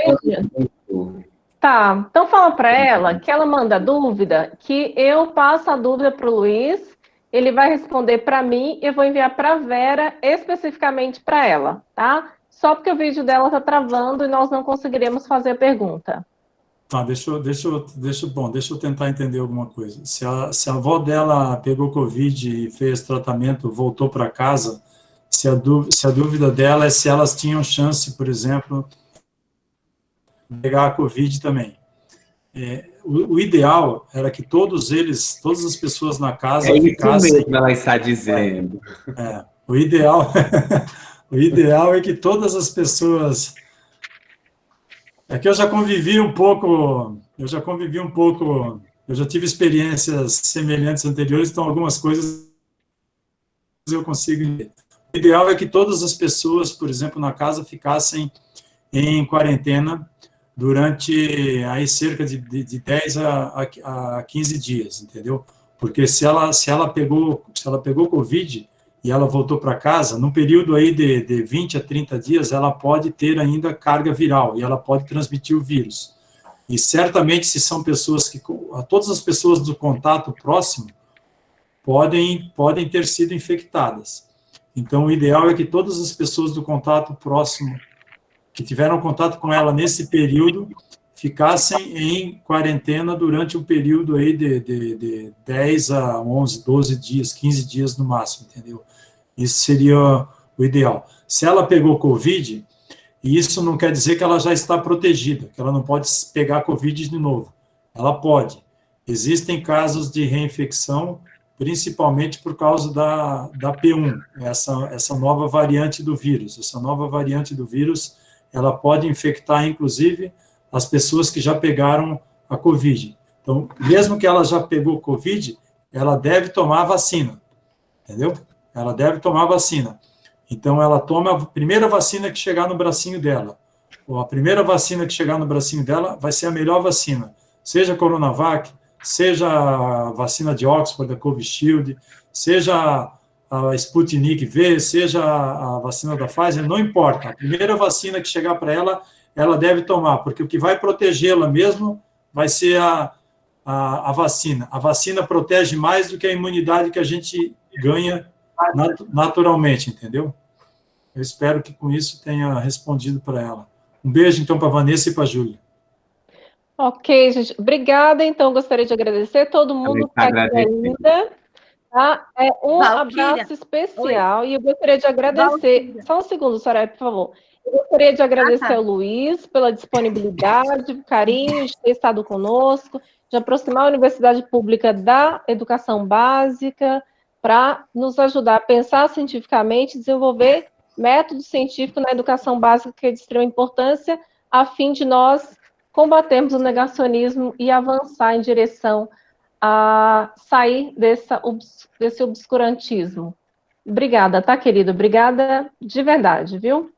S1: isso? Tá, então fala para ela que ela manda dúvida, que eu passo a dúvida para o Luiz, ele vai responder para mim e eu vou enviar para a Vera especificamente para ela, tá? Só porque o vídeo dela está travando e nós não conseguiremos fazer a pergunta.
S2: Tá, deixa eu tentar entender alguma coisa. Se a avó dela pegou Covid e fez tratamento, voltou para casa, se a dúvida dela é se elas tinham chance, por exemplo, de pegar a Covid também. O ideal era que todas as pessoas na casa ficassem...
S7: isso mesmo ela está dizendo.
S2: O ideal é que todas as pessoas... É que eu já convivi um pouco, eu já tive experiências semelhantes anteriores, então algumas coisas eu consigo entender. O ideal é que todas as pessoas, por exemplo, na casa, ficassem em quarentena durante aí cerca de 10 a 15 dias, entendeu? Porque se ela pegou Covid e ela voltou para casa, num período aí de 20 a 30 dias, ela pode ter ainda carga viral e ela pode transmitir o vírus. E certamente, se são pessoas que... Todas as pessoas do contato próximo podem ter sido infectadas. Então, o ideal é que todas as pessoas do contato próximo que tiveram contato com ela nesse período ficassem em quarentena durante um período aí de 10 a 11, 12 dias, 15 dias no máximo, entendeu? Isso seria o ideal. Se ela pegou Covid, isso não quer dizer que ela já está protegida, que ela não pode pegar Covid de novo. Ela pode. Existem casos de reinfecção, principalmente por causa da P1, essa nova variante do vírus. Essa nova variante do vírus, ela pode infectar, inclusive, as pessoas que já pegaram a Covid. Então, mesmo que ela já pegou Covid, ela deve tomar a vacina, entendeu? Ela deve tomar a vacina. Então, ela toma a primeira vacina que chegar no bracinho dela. Ou a primeira vacina que chegar no bracinho dela vai ser a melhor vacina. Seja a Coronavac, seja a vacina de Oxford, da Covishield, seja a Sputnik V, seja a vacina da Pfizer, não importa. A primeira vacina que chegar para ela, ela deve tomar, porque o que vai protegê-la mesmo vai ser a vacina. A vacina protege mais do que a imunidade que a gente ganha naturalmente, entendeu? Eu espero que com isso tenha respondido para ela. Um beijo, então, para a Vanessa e para a Júlia.
S1: Ok, gente. Obrigada, então, gostaria de agradecer todo mundo que está aqui ainda. Tá? Um
S9: Valquíria.
S1: abraço especial, e eu gostaria de agradecer...
S9: Valquíria.
S1: Só um segundo, Soraya, por favor. Eu gostaria de agradecer ao Luiz pela disponibilidade, carinho de ter estado conosco, de aproximar a Universidade Pública da educação básica, para nos ajudar a pensar cientificamente, desenvolver método científico na educação básica, que é de extrema importância, a fim de nós combatermos o negacionismo e avançar em direção a sair desse obscurantismo. Obrigada, tá, querido? Obrigada de verdade, viu?